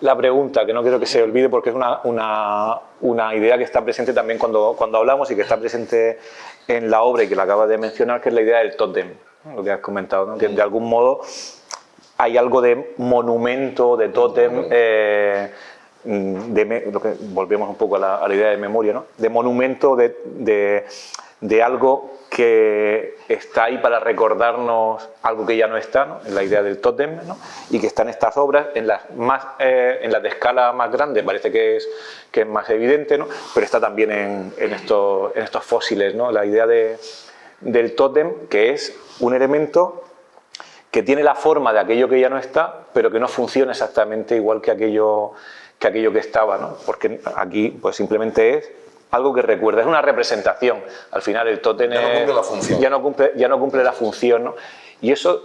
la pregunta, que no quiero que se olvide porque es una idea que está presente también cuando hablamos y que está presente en la obra y que la acabas de mencionar, que es la idea del tótem, ¿no? Lo que has comentado, ¿no? Que de algún modo hay algo de monumento, de tótem, lo que volvemos un poco a la idea de memoria, ¿no? De monumento, de algo que está ahí para recordarnos algo que ya no está, ¿no? En la idea del tótem, ¿no? Y que está en estas obras, en las de escala más grande parece que es más evidente, ¿no? Pero está también en estos fósiles, ¿no? La idea del tótem, que es un elemento que tiene la forma de aquello que ya no está, pero que no funciona exactamente igual que aquello que estaba, ¿no? Porque aquí pues simplemente es algo que recuerda, es una representación. Al final el tótem ya no cumple la función. Ya no cumple la función, ¿no? Y eso,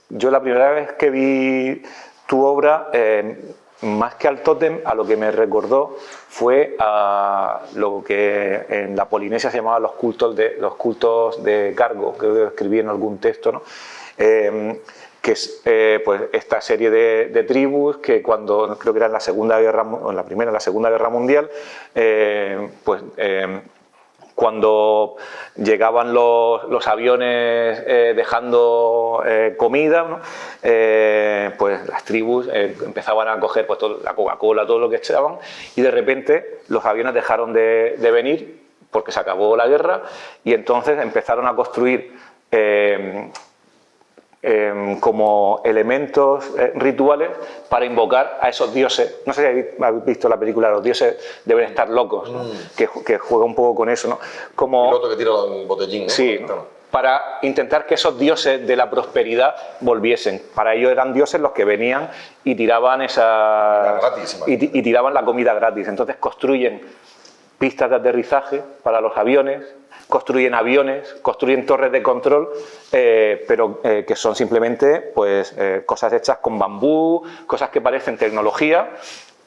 yo la primera vez que vi tu obra, más que al tótem, a lo que me recordó fue a lo que en la Polinesia se llamaba los cultos de cargo, que escribí en algún texto, ¿no? Que es pues esta serie de tribus que cuando, creo que era en la Segunda Guerra, o en la Primera, en la Segunda Guerra Mundial, cuando llegaban los aviones dejando comida, ¿no? Pues las tribus empezaban a coger pues, la Coca-Cola, todo lo que echaban, y de repente los aviones dejaron de venir porque se acabó la guerra, y entonces empezaron a construir como elementos rituales para invocar a esos dioses. No sé si habéis visto la película Los dioses deben estar locos, ¿no? Que juega un poco con eso, ¿no? Como, el otro que tira el botellín, ¿no? Sí, para intentar que esos dioses de la prosperidad volviesen. Para ellos eran dioses los que venían y tiraban y tiraban la comida gratis. Entonces construyen pistas de aterrizaje para los aviones, construyen aviones, construyen torres de control, pero que son simplemente pues, cosas hechas con bambú, cosas que parecen tecnología,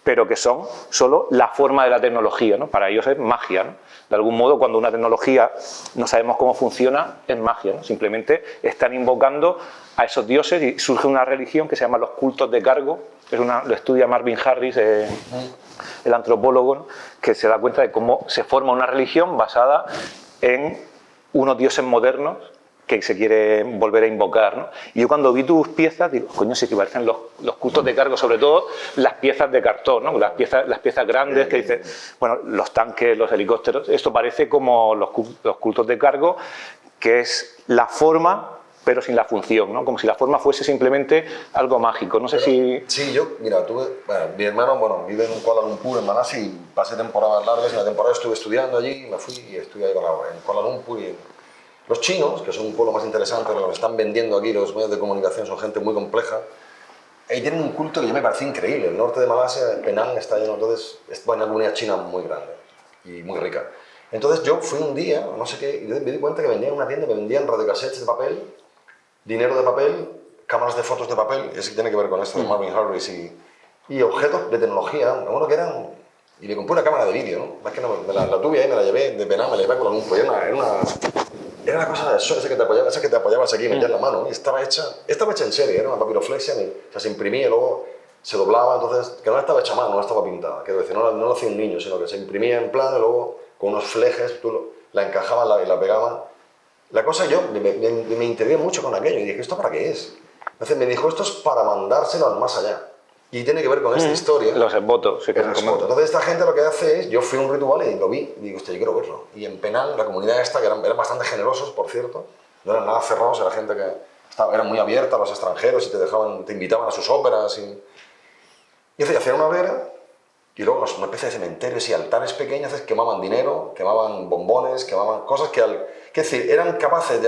pero que son solo la forma de la tecnología, ¿no? Para ellos es magia, ¿no? De algún modo, cuando una tecnología no sabemos cómo funciona, es magia, ¿no? Simplemente están invocando a esos dioses y surge una religión que se llama los cultos de cargo, lo estudia Marvin Harris, el antropólogo, ¿no? Que se da cuenta de cómo se forma una religión basada en unos dioses modernos que se quiere volver a invocar, ¿no? Y yo cuando vi tus piezas, digo, coño, sí que parecen los cultos de cargo, sobre todo las piezas de cartón, ¿no? Las piezas grandes que dicen, bueno, los tanques, los helicópteros, esto parece como los cultos de cargo, que es la forma, pero sin la función, ¿no? Como si la forma fuese simplemente algo mágico. No sé si... Sí, bueno, mi hermano vive en Kuala Lumpur, en Malasia, y pasé temporadas largas, y una temporada estuve estudiando allí, me fui y estuve ahí en Kuala Lumpur. Y los chinos, que son un pueblo más interesante, lo que están vendiendo aquí los medios de comunicación, son gente muy compleja, y tienen un culto que yo me parece increíble. El norte de Malasia, Penang, está lleno, entonces, es una comunidad china muy grande y muy rica. Entonces yo fui un día, no sé qué, y me di cuenta que vendían una tienda que vendían radiocassettes de papel, dinero de papel, cámaras de fotos de papel, y eso tiene que ver con esto de Marvin Harris, y objetos de tecnología, uno que eran... Y le compré una cámara de vídeo, ¿no? Es que la tuve ahí, me la llevé de Penang, me la llevé con un pollo, era una cosa de eso, esa que te apoyabas aquí y metías la mano, y estaba hecha en serie, era una papiroflexia, o sea, se imprimía y luego se doblaba, entonces, que no estaba hecha a mano, no estaba pintada, quiero decir, no lo hacía un niño, sino que se imprimía en plan, y luego con unos flejes, tú la encajaban y la pegaban. La cosa, yo me integré mucho con aquello y dije, ¿esto para qué es? Entonces me dijo, esto es para mandárselo al más allá. Y tiene que ver con esta historia. Los esbotos, sí que se comenta. Entonces esta gente lo que hace es, yo fui a un ritual y lo vi, y digo, hostia, yo quiero verlo. Y en Penang, la comunidad esta, que eran bastante generosos, por cierto, no eran nada cerrados, era gente que eran muy abierta a los extranjeros y te invitaban a sus óperas. Y hacían una vera, y luego una especie de cementerios y altares pequeños, quemaban dinero, quemaban bombones, quemaban cosas que es decir, eran capaces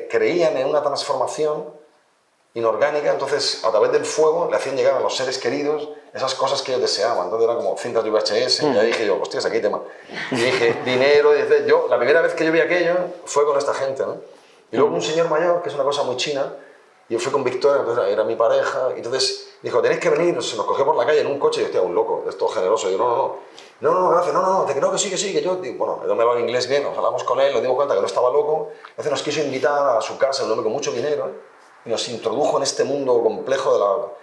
creían en una transformación inorgánica, entonces a través del fuego le hacían llegar a los seres queridos esas cosas que ellos deseaban. Entonces eran como cintas de VHS, y ahí dije yo, hostias, aquí hay tema. Y dije, dinero, y la primera vez que yo vi aquello fue con esta gente, ¿no? Y luego un señor mayor, que es una cosa muy china, y yo fui con Victoria, entonces era mi pareja, y entonces dijo, tenéis que venir, se nos cogió por la calle en un coche, y yo, hostia, un loco, esto generoso, y yo, no, gracias, te creo que sí, que yo, bueno, no me hablaba inglés bien, nos hablamos con él, nos dimos cuenta que no estaba loco, entonces nos quiso invitar a su casa, un hombre con mucho dinero, y nos introdujo en este mundo complejo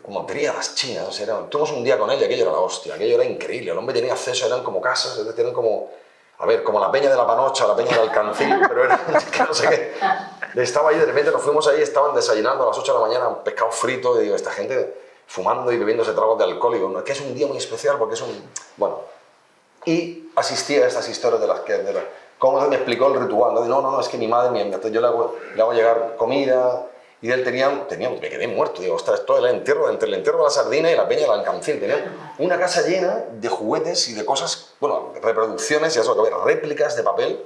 como tríadas chinas, o sea, tuvimos un día con él y aquello era la hostia, aquello era increíble, el hombre tenía acceso, eran como casas, eran como, a ver, como la peña de la Panocha, la peña del Alcancil, pero era, que no sé qué, estaba ahí, de repente nos fuimos ahí, estaban desayunando a las 8 de la mañana, pescado frito, y digo, esta gente fumando y bebiéndose tragos de alcohol, y digo, no, es que es un día muy especial porque es un, bueno, y asistí a estas historias de las que, cómo me explicó el ritual, ¿no? No, es que mi madre, entonces yo le hago llegar comida, y él tenía, me quedé muerto, digo, ostras, esto es el entierro, entre el entierro de la sardina y la peña del Alcancil, tenía una casa llena de juguetes y de cosas, bueno, reproducciones, y eso, que ver, réplicas de papel,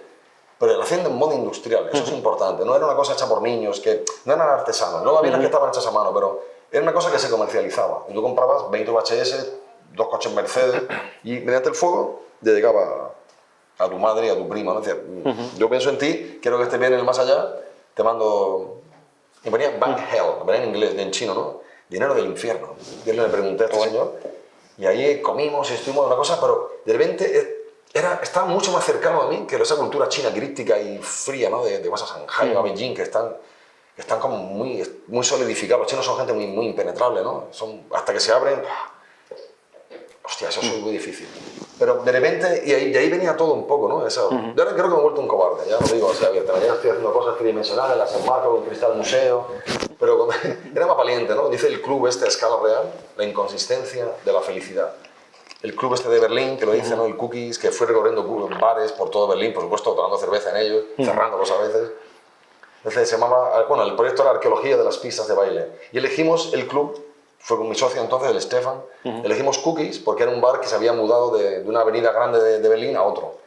pero lo hacían de modo industrial, eso es importante, no era una cosa hecha por niños, que no eran artesanos, luego había las que estaban hechas a mano, pero era una cosa que se comercializaba, y tú comprabas 20 VHS, 2 coches Mercedes, y mediante el fuego dedicaba a tu madre y a tu prima, ¿no? Decía, yo pienso en ti, quiero que estés bien en el más allá, te mando... Y ponía Bank Hell, ponía en inglés, en chino, ¿no? Dinero del infierno. Yo le pregunté a este señor, y ahí comimos y estuvimos una cosa, pero de repente estaba mucho más cercano a mí que esa cultura china crítica y fría, ¿no? De vas a Shanghai o a Beijing, que están como muy solidificados. Los chinos son gente muy impenetrable, ¿no? Hasta que se abren... Hostia, eso es muy difícil. Pero de repente, de ahí venía todo un poco, ¿no? Yo ahora creo que me he vuelto un cobarde, ya lo digo así abierto. Mañana estoy haciendo cosas tridimensionales, las enmarco con cristal museo, pero era más valiente, ¿no? Dice el club este a escala real, la inconsistencia de la felicidad. El club este de Berlín, que lo dice, ¿no? El Cookies, que fue recorriendo bares por todo Berlín, por supuesto, tomando cerveza en ellos, cerrándolos a veces. Entonces se llamaba, bueno, el proyecto era Arqueología de las pistas de baile. Y elegimos el club, fue con mi socio entonces, el Stefan, elegimos Cookies porque era un bar que se había mudado de una avenida grande de Berlín a otro.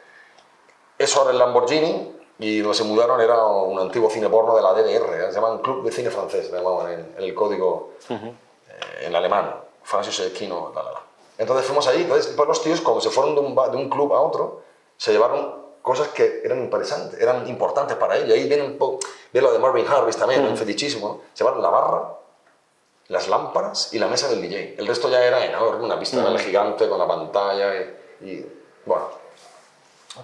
Eso era el Lamborghini, y donde se mudaron era un antiguo cine porno de la DDR, se llaman Club de Cine Francés, le llamaban en el código en alemán, Francis Kino, Entonces fuimos allí, entonces pues los tíos, como se fueron de un club a otro, se llevaron cosas que eran interesantes, eran importantes para ellos. Ahí viene un poco, lo de Marvin Harris también, el fetichismo, ¿no? Se llevaron la barra, las lámparas y la mesa del DJ. El resto ya era enorme, una pista gigante con la pantalla y, bueno,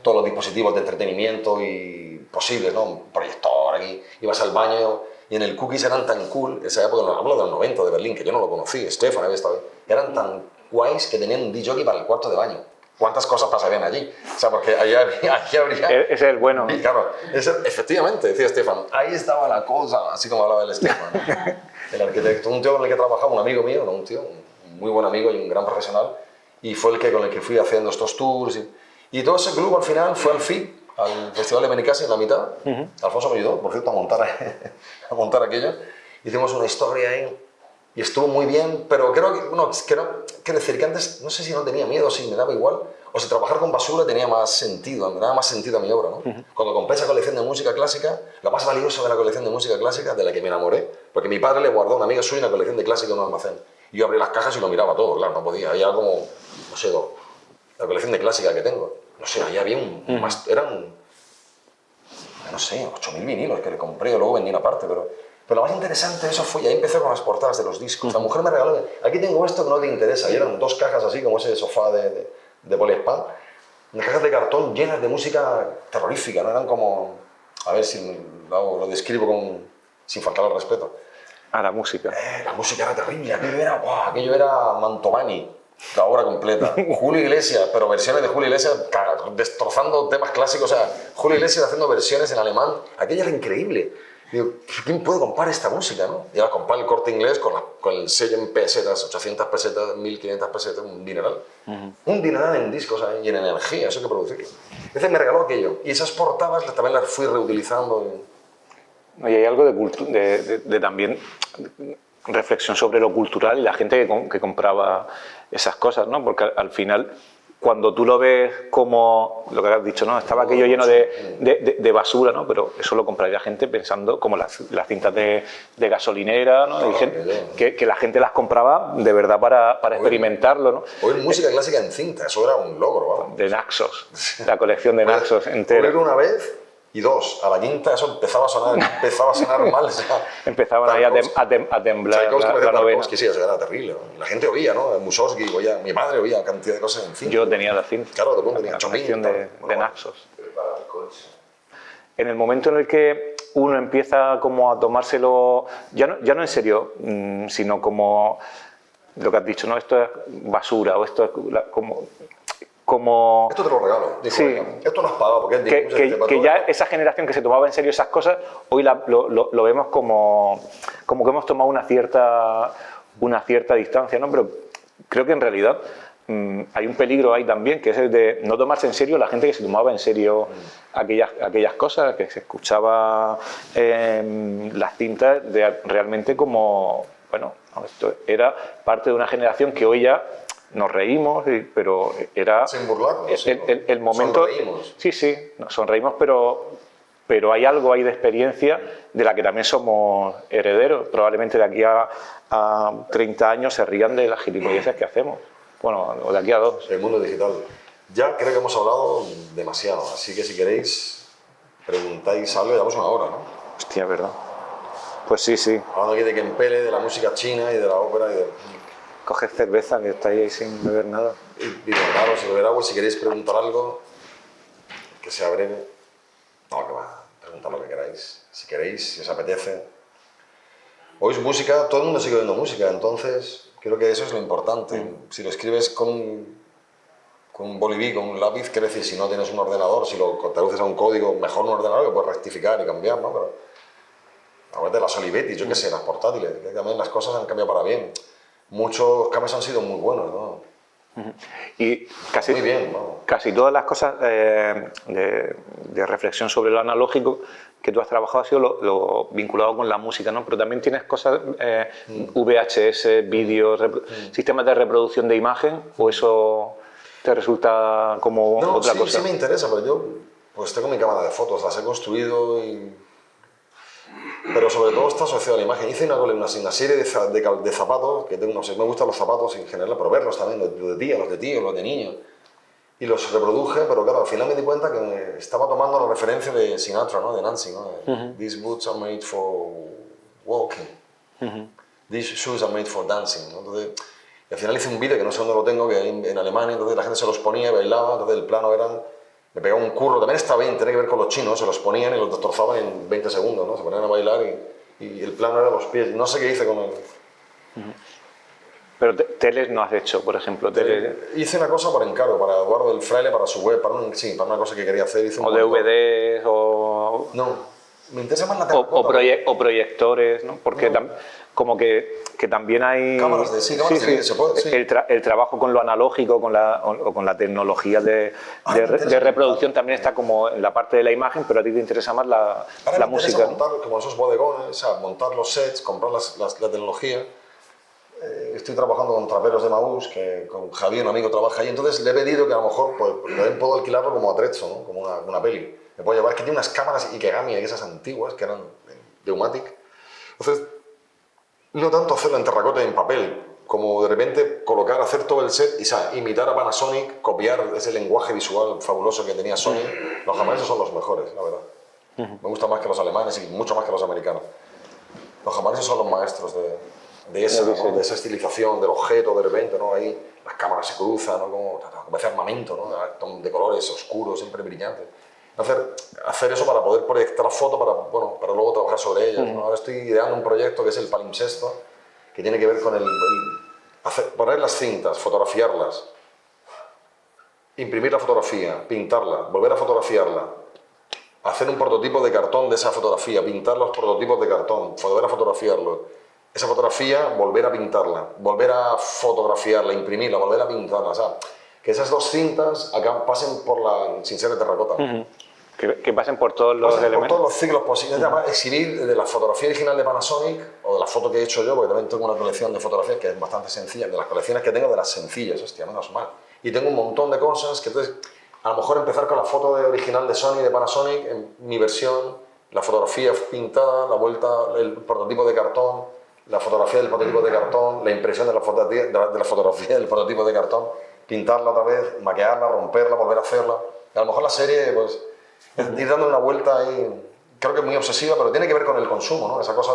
todos los dispositivos de entretenimiento y posibles, ¿no? Un proyector aquí, ibas al baño y en el Cookies eran tan cool, esa época, hablo de los 90 de Berlín, que yo no lo conocí, Stefan había estado ahí, eran tan guays que tenían un DJ para el cuarto de baño. ¿Cuántas cosas pasarían allí? O sea, porque ahí habría... Ese es el bueno. Y claro, efectivamente, decía Stefan, ahí estaba la cosa, así como hablaba el Stefan. El arquitecto, un tío con el que trabajaba, un amigo mío, no un tío, un muy buen amigo y un gran profesional, y fue con el que fui haciendo estos tours. Y todo ese club al final fue al FIC, al Festival de Benicàssim, en la mitad. Alfonso me ayudó, por cierto, a montar aquello. Hicimos una historia ahí y estuvo muy bien, pero creo que decir que antes, no sé si no tenía miedo, si me daba igual, o si trabajar con basura tenía más sentido, me daba más sentido a mi obra, ¿no? Cuando compré esa colección de música clásica, lo más valioso de la colección de música clásica, de la que me enamoré, porque mi padre le guardó a una amiga suya una colección de clásica en un almacén. Y yo abrí las cajas y lo miraba todo, claro, no podía, había como, no sé, la colección de clásica que tengo, no sé, ahí había eran, no sé, 8.000 vinilos que le compré, luego vendí una parte, pero lo más interesante de eso fue, y ahí empecé con las portadas de los discos. La mujer me regaló, aquí tengo esto que no te interesa, y eran 2 cajas así, como ese sofá de poliespán, unas cajas de cartón llenas de música terrorífica, ¿no? Eran como, a ver si lo describo sin faltar al respeto. La música. La música era terrible, aquello era Mantovani, la obra completa. Julio Iglesias, pero versiones de Julio Iglesias destrozando temas clásicos, o sea, Julio Iglesias haciendo versiones en alemán, aquello era increíble. Digo, ¿quién puede comprar esta música, no? Y ahora comprar el Corte Inglés con el sello en pesetas, 800 pesetas, 1.500 pesetas, un dineral. Un dineral en discos y en energía, eso hay que producirlo. Entonces me regaló aquello. Y esas portadas también las fui reutilizando. Y hay algo de también reflexión sobre lo cultural y la gente que compraba esas cosas, ¿no? Porque al final, cuando tú lo ves como lo que has dicho, ¿no? Estaba aquello lleno de basura, ¿no? Pero eso lo compraría gente pensando como las cintas de gasolinera, ¿no? Que la gente las compraba de verdad para experimentarlo, ¿no? Oír música clásica en cinta, eso era un logro, ¿no? De Naxos, la colección de Naxos entera. Oír una vez y 2, a la quinta eso empezaba a sonar mal. O sea, empezaban ahí a temblar la novena. Sí, eso era terrible, ¿no? La gente oía, ¿no? Mussorgsky, mi madre oía cantidad de cosas en cinta. Yo tenía la cinta. Claro, todo el mundo tenía la colección de Naxos. Preparar el coche. En el momento en el que uno empieza como a tomárselo, ya no en serio, sino como lo que has dicho, ¿no? Esto es basura o esto es como Esto te lo regalo. Dijo, sí. venga, esto no has pagado porque es que ya esa generación que se tomaba en serio esas cosas, hoy lo vemos como que hemos tomado una cierta distancia, ¿no? Pero creo que en realidad hay un peligro ahí también, que es el de no tomarse en serio la gente que se tomaba en serio aquellas cosas, que se escuchaba las cintas realmente como, bueno, esto era parte de una generación que hoy ya nos reímos, pero era sin burlarnos, el momento. Sonreímos. Sí, nos sonreímos, pero hay algo ahí de experiencia de la que también somos herederos. Probablemente de aquí a 30 años se rían de las gilipolleces que hacemos. Bueno, o de aquí a 2. El mundo digital. Ya creo que hemos hablado demasiado, así que si queréis preguntáis algo, llevamos una hora, ¿no? Hostia, ¿verdad? Pues sí. Hablando aquí de Kempele, de la música china y de la ópera y de... Coged cerveza, que estáis ahí sin beber nada. Y si beber agua, si queréis preguntar algo, que sea breve. No, que va, preguntad lo que queráis. Si queréis, si os apetece. Oís música, todo el mundo sigue oyendo música, entonces creo que eso es lo importante. Si lo escribes con un boliví, con un lápiz, quiere decir, si no tienes un ordenador, si lo traduces a un código, mejor un ordenador que puedes rectificar y cambiar, ¿no? Pero ahora de las Olivetti, yo qué sé, las portátiles, que también las cosas han cambiado para bien. Muchos cambios han sido muy buenos, ¿no? Y casi, muy bien, ¿no? Casi todas las cosas de reflexión sobre lo analógico que tú has trabajado ha sido lo vinculado con la música, ¿no? Pero también tienes cosas, VHS, vídeos, sistemas de reproducción de imagen, o eso te resulta como otra cosa. Sí me interesa, pero yo pues tengo mi cámara de fotos, las he construido y... Pero sobre todo está asociado a la imagen. Hice una serie de zapatos, que tengo, no sé, me gustan los zapatos en general, pero verlos también, los de tía, los de tío, los de niño. Y los reproduje, pero claro, al final me di cuenta que estaba tomando la referencia de Sinatra, ¿no? De Nancy, ¿no? These boots are made for walking. These shoes are made for dancing, ¿no? Entonces, y al final hice un vídeo que no sé dónde lo tengo, que en Alemania, entonces la gente se los ponía, bailaba, entonces el plano eran... Me pegaba un curro, también está bien, tenía que ver con los chinos, se los ponían y los destrozaban en 20 segundos, ¿no? Se ponían a bailar y el plano era los pies, no sé qué hice con él. Pero teles no has hecho, por ejemplo. Hice una cosa por encargo, para Eduardo del Fraile, para su web, para una cosa que quería hacer. Hice o DVDs, o... No, me interesa más la terracota. O proyectores, ¿no? Porque como que también hay... Cámaras de se puede, sí. El trabajo con lo analógico, con la tecnología de reproducción también está como en la parte de la imagen, pero a ti te interesa más la música, ¿no? Montar, como esos bodegones, o sea, montar los sets, comprar la tecnología. Estoy trabajando con traperos de Maús, que con Javier, un amigo, trabaja ahí, entonces le he pedido que a lo mejor pues, puedo alquilarlo como atrezzo, ¿no? Como una peli. Me puedo llevar, que tiene unas cámaras Ikegami, esas antiguas, que eran de Umatic. Entonces, no tanto hacerlo en terracota y en papel, como de repente hacer todo el set y imitar a Panasonic, copiar ese lenguaje visual fabuloso que tenía Sony. Los japoneses son los mejores, la verdad. Me gusta más que los alemanes y mucho más que los americanos. Los japoneses son los maestros de esa estilización del objeto, de repente, ¿no? Ahí las cámaras se cruzan, ¿no? Como ese armamento, ¿no? De colores oscuros, siempre brillantes. Hacer eso para poder proyectar fotos para luego trabajar sobre ellas, ¿no? Ahora estoy ideando un proyecto que es el palimpsesto, que tiene que ver con poner las cintas, fotografiarlas, imprimir la fotografía, pintarla, volver a fotografiarla, hacer un prototipo de cartón de esa fotografía, pintar los prototipos de cartón, volver a fotografiarlo. Esa fotografía, volver a pintarla, volver a fotografiarla, imprimirla, volver a pintarla. O sea, que esas dos cintas acá pasen sin ser de terracota. Que pasen por todos los elementos. Por todos los ciclos posibles. Además, exhibir de la fotografía original de Panasonic o de la foto que he hecho yo, porque también tengo una colección de fotografías que es bastante sencilla, de las colecciones que tengo de las sencillas, hostia, menos mal. Y tengo un montón de cosas que entonces, a lo mejor empezar con la foto original de Sony, de Panasonic, en mi versión, la fotografía pintada, la vuelta, el prototipo de cartón, la fotografía del prototipo de cartón, la impresión de la fotografía del prototipo de cartón, pintarla otra vez, maquillarla, romperla, volver a hacerla. A lo mejor la serie, pues, ir dando una vuelta ahí, creo que es muy obsesiva, pero tiene que ver con el consumo, ¿no? Esa cosa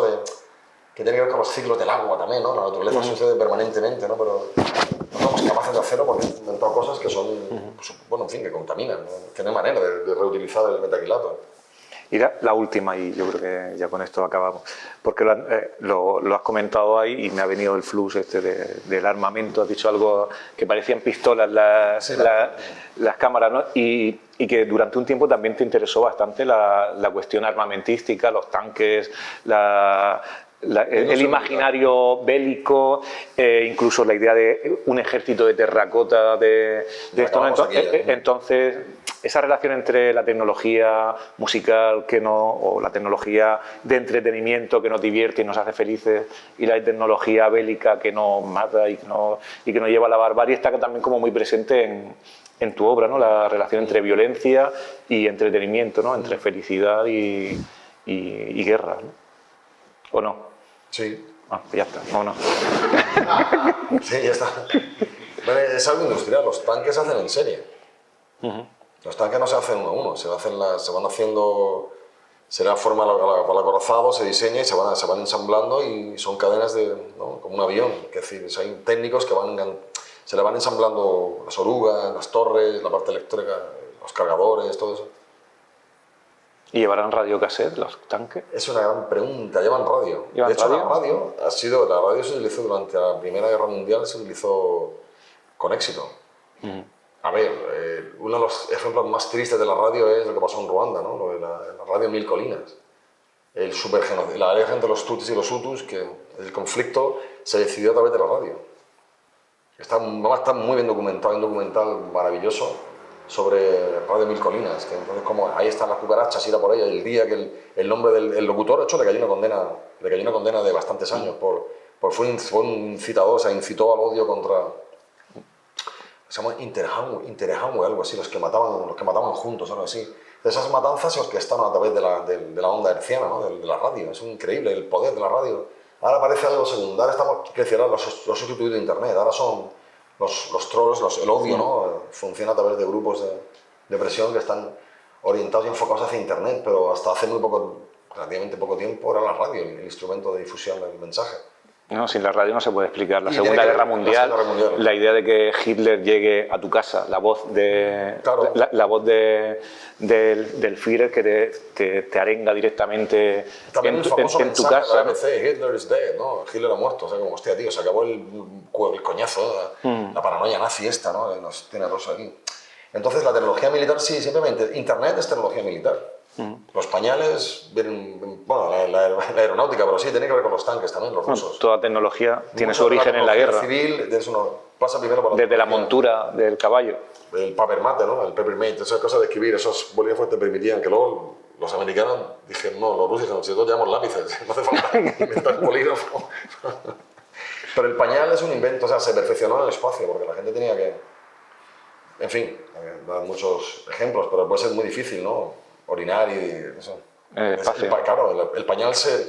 que tiene que ver con los ciclos del agua también, ¿no? La naturaleza sucede permanentemente, ¿no? Pero no somos capaces de hacerlo porque hemos inventado cosas que son, bueno, en fin, que contaminan, ¿no? Que no hay manera de reutilizar el metacrilato. Y la última, y yo creo que ya con esto acabamos, porque lo has comentado ahí y me ha venido el flux del armamento, has dicho algo que parecían pistolas las cámaras, ¿no? Y que durante un tiempo también te interesó bastante la cuestión armamentística, los tanques, el imaginario bélico, incluso la idea de un ejército de terracota de esto, ¿no? Entonces, esa relación entre la tecnología musical o la tecnología de entretenimiento que nos divierte y nos hace felices, y la tecnología bélica que nos mata y que nos lleva a la barbarie, está también como muy presente en tu obra, ¿no? La relación entre violencia y entretenimiento, ¿no? Entre felicidad y guerra, ¿no? ¿O no? Sí. Ah, pues ya está, vámonos. Sí, ya está. Bueno, es algo industrial, los tanques se hacen en serie. Los tanques no se hacen uno a uno, se van haciendo, se le da forma al acorazado, se diseña y se van ensamblando, y son cadenas ¿no? Como un avión. Es decir, hay técnicos que se le van ensamblando las orugas, las torres, la parte eléctrica, los cargadores, todo eso. ¿Y llevarán radiocassette los tanques? Es una gran pregunta. Llevan radio. ¿Llevan de hecho, radio? la radio se utilizó durante la Primera Guerra Mundial, se utilizó con éxito. A ver, uno de los ejemplos más tristes de la radio es lo que pasó en Ruanda, ¿no? Lo de la radio Mil Colinas. El supergenocidio, la guerra entre los Tutsis y los Hutus, que el conflicto se decidió a través de la radio. Está muy bien documentado, hay un documental maravilloso sobre Radio Mil Colinas, que entonces como ahí están las cucarachas, ir a por ella, y el día que el nombre del locutor, de hecho, le cayó una condena de bastantes años, fue un incitador, o sea, incitó al odio contra, se llama Interahamwe o algo así, los que mataban juntos, algo así. De esas matanzas se orquestaron a través de la onda hertziana, ¿no? de la radio. Es increíble el poder de la radio. Ahora parece algo secundario, lo sustituido de Internet, ahora son los trolls, el odio, ¿no? Funciona a través de grupos de presión que están orientados y enfocados hacia Internet, pero hasta hace relativamente poco tiempo era la radio el instrumento de difusión del mensaje. No, sin la radio no se puede explicar. La Segunda Guerra Mundial, la idea de que Hitler llegue a tu casa, la voz del Führer que te arenga directamente también en tu casa. La BBC, Hitler is dead, ¿no? Hitler ha muerto, o sea, como, hostia, tío, se acabó el coñazo, la paranoia nazi esta, ¿no? Nos tiene a todos aquí. Entonces, la tecnología militar, sí, simplemente, Internet es tecnología militar. Los pañales vienen, bueno, la aeronáutica, pero sí, tiene que ver con los tanques también, los rusos. Toda tecnología tiene su origen en la guerra. Civil, pasa primero por desde la montura del caballo. El papermate, ¿no? El peppermint, esas cosas de escribir, esos bolígrafos te permitían que luego los americanos dijeron, no, los rusos dijeron, si nosotros llevamos lápices, no hace falta inventar un bolígrafo. Pero el pañal es un invento, o sea, se perfeccionó en el espacio, porque la gente tenía que... En fin, dar muchos ejemplos, pero puede ser muy difícil, ¿no? Orinar y eso. Claro, el pañal es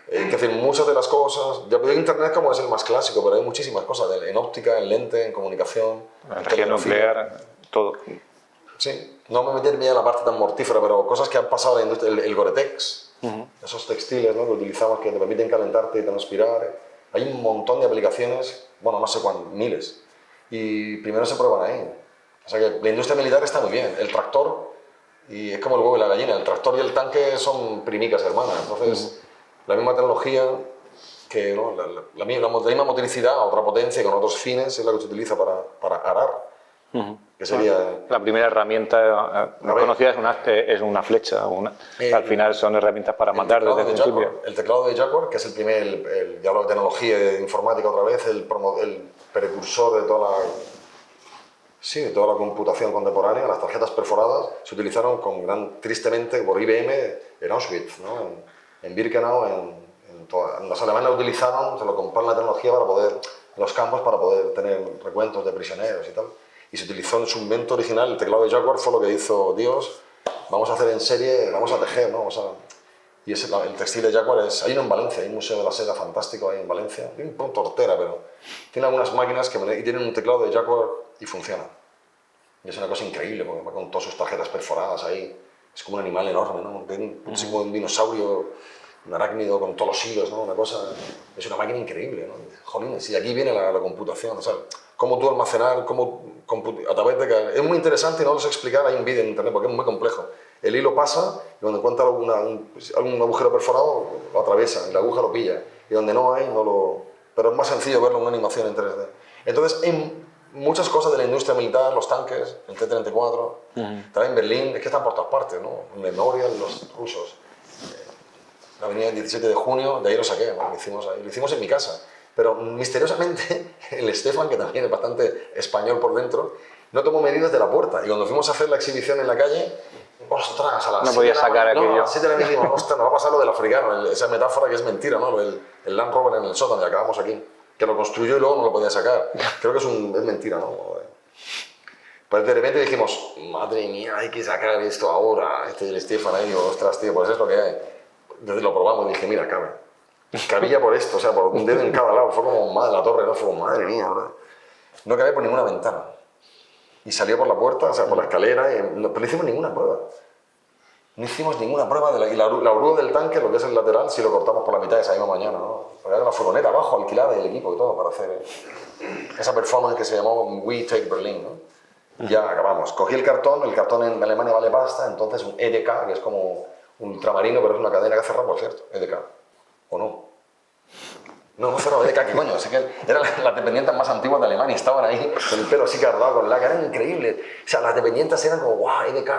decir, muchas de las cosas... Ya veo Internet como es el más clásico, pero hay muchísimas cosas, en óptica, en lente, en comunicación... Energía nuclear, todo. Sí, no me meterme en la parte tan mortífera, pero cosas que han pasado en la industria, el Gore-Tex, esos textiles, ¿no? Que utilizamos que te permiten calentarte y transpirar. Hay un montón de aplicaciones, bueno, no sé cuántas, miles, y primero se prueban ahí. O sea que la industria militar está muy bien. El tractor, y es como el huevo y la gallina, el tractor y el tanque son primicas hermanas. Entonces, la misma tecnología, que, ¿no? la misma motricidad, otra potencia con otros fines, es la que se utiliza para arar. Que sería... La primera herramienta conocida es una flecha. Al final son herramientas para matar desde el principio. El teclado de Jaguar, que es el primer, ya hablo de tecnología y de informática otra vez, el precursor de de toda la computación contemporánea. Las tarjetas perforadas se utilizaron tristemente por IBM en Auschwitz, ¿no? en Birkenau, los alemanes lo utilizaron, se lo compraron la tecnología en los campos para poder tener recuentos de prisioneros y tal. Y se utilizó en su invento original, el teclado de Jaguar fue lo que hizo Dios, vamos a hacer en serie, vamos a tejer, ¿no? Y el textil de Jaguar hay uno en Valencia, hay un museo de la seda fantástico ahí en Valencia, tiene un poco tortera, pero tiene algunas máquinas y tienen un teclado de Jaguar y funciona. Y es una cosa increíble, porque va con todas sus tarjetas perforadas ahí, es como un animal enorme, ¿no? Es como un dinosaurio, un arácnido con todos los hilos, ¿no? Una cosa, es una máquina increíble, ¿no? Jolines, y aquí viene la computación, o sea, cómo tú almacenar, a través de que... Es muy interesante y no lo sé explicar, hay un vídeo en internet porque es muy complejo. El hilo pasa y donde encuentra algún agujero perforado, lo atraviesa y la aguja lo pilla. Y donde no hay, no lo... Pero es más sencillo verlo en una animación en 3D. Entonces, en muchas cosas de la industria militar, los tanques, el T-34, también Berlín, es que están por todas partes, ¿no? Memorial, los rusos. La avenida 17 de junio, de ahí lo saqué, ¿no? Lo hicimos en mi casa. Pero misteriosamente, el Stefan, que también es bastante español por dentro, no tomó medidas de la puerta. Y cuando fuimos a hacer la exhibición en la calle, ¡ostras! A las no podía sacar aquello. No, a las 7 de la mañana, ¡ostras! Nos va a pasar lo del africano, esa metáfora que es mentira, ¿no? El Land Rover en el sótano, y acabamos aquí. Que lo construyó y luego no lo podía sacar. Creo que es mentira, ¿no? Pues de repente dijimos, madre mía, hay que sacar esto ahora. El Stefan ahí, ostras, tío, pues es lo que hay. Entonces lo probamos y dije, mira, cabe. Cabía por esto, o sea, por un dedo en cada lado. Fue como, madre, la torre, ¿no? Fue como, madre mía, ¿verdad? No cabía por ninguna ventana. Y salió por la puerta, o sea, por la escalera, pero no hicimos ninguna prueba. No hicimos ninguna prueba. Y la oruga del tanque, lo que es el lateral, sí lo cortamos por la mitad esa misma mañana, ¿no? Porque era una furgoneta abajo, alquilada, y el equipo y todo, para hacer esa performance que se llamó We Take Berlin, ¿no? Y ya acabamos. Cogí el cartón en Alemania vale pasta, entonces un EDK, que es como un ultramarino, pero es una cadena que ha cerrado, por cierto, EDK. ¿O no? No, no cerró EDK, ¿qué coño? O sea, que eran las dependientes más antiguas de Alemania, estaban ahí con el pelo así cardado, con laca, eran increíbles. O sea, las dependientes eran como, guau, EDK.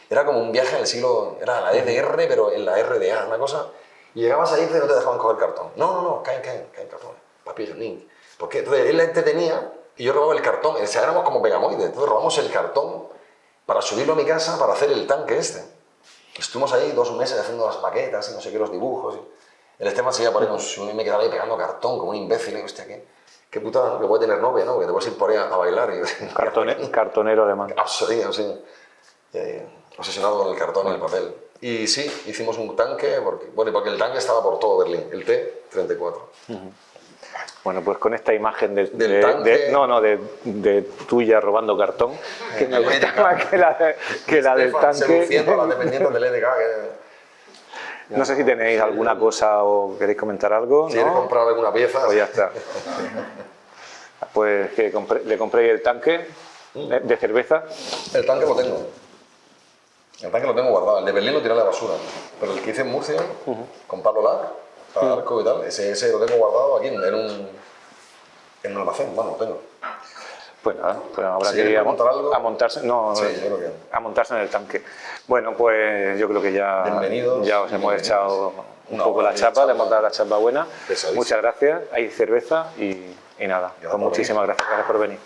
Era como un viaje en el siglo, era la DDR, pero en la RDA, una cosa. Y llegabas ahí y no te dejaban coger cartón. No, caen cartón. Papel, link. Porque entonces él te tenía y yo robaba el cartón. O sea, éramos como pegamoides. Entonces robamos el cartón para subirlo a mi casa para hacer el tanque este. Estuvimos ahí 2 meses haciendo las maquetas y no sé qué, los dibujos. El Esteban se iba por ahí y me quedaba ahí pegando cartón como un imbécil. Y hostia, qué putada, ¿no? Que voy a tener novia, ¿no? Que te vas a ir por ahí a bailar. Cartonero además. Absolutamente, sí. Obsesionado con el cartón y el papel. Y sí, hicimos un tanque, porque el tanque estaba por todo Berlín, el T-34. Bueno, pues con esta imagen del tanque, de tuya robando cartón, que me gusta más que la del tanque. Seduciendo a las dependientes del EDK. No sé si tenéis alguna cosa o queréis comentar algo. Si queréis comprar alguna pieza. Pues ya está. Pues que le compré el tanque de cerveza. El tanque lo tengo. El tanque lo tengo guardado. El de Berlín lo tiré a la basura. Pero el que hice en Murcia, con Pablo Lac, para arco y tal, ese lo tengo guardado aquí en un almacén. Bueno, lo tengo. Pues nada, pues habrá si que ir a montarse. No, sí, yo creo que... a montarse en el tanque. Bueno, pues yo creo que ya os hemos echado un poco la chapa, le hemos dado la chapa buena. Muchas gracias, hay cerveza y nada. Pues muchísimas gracias por venir.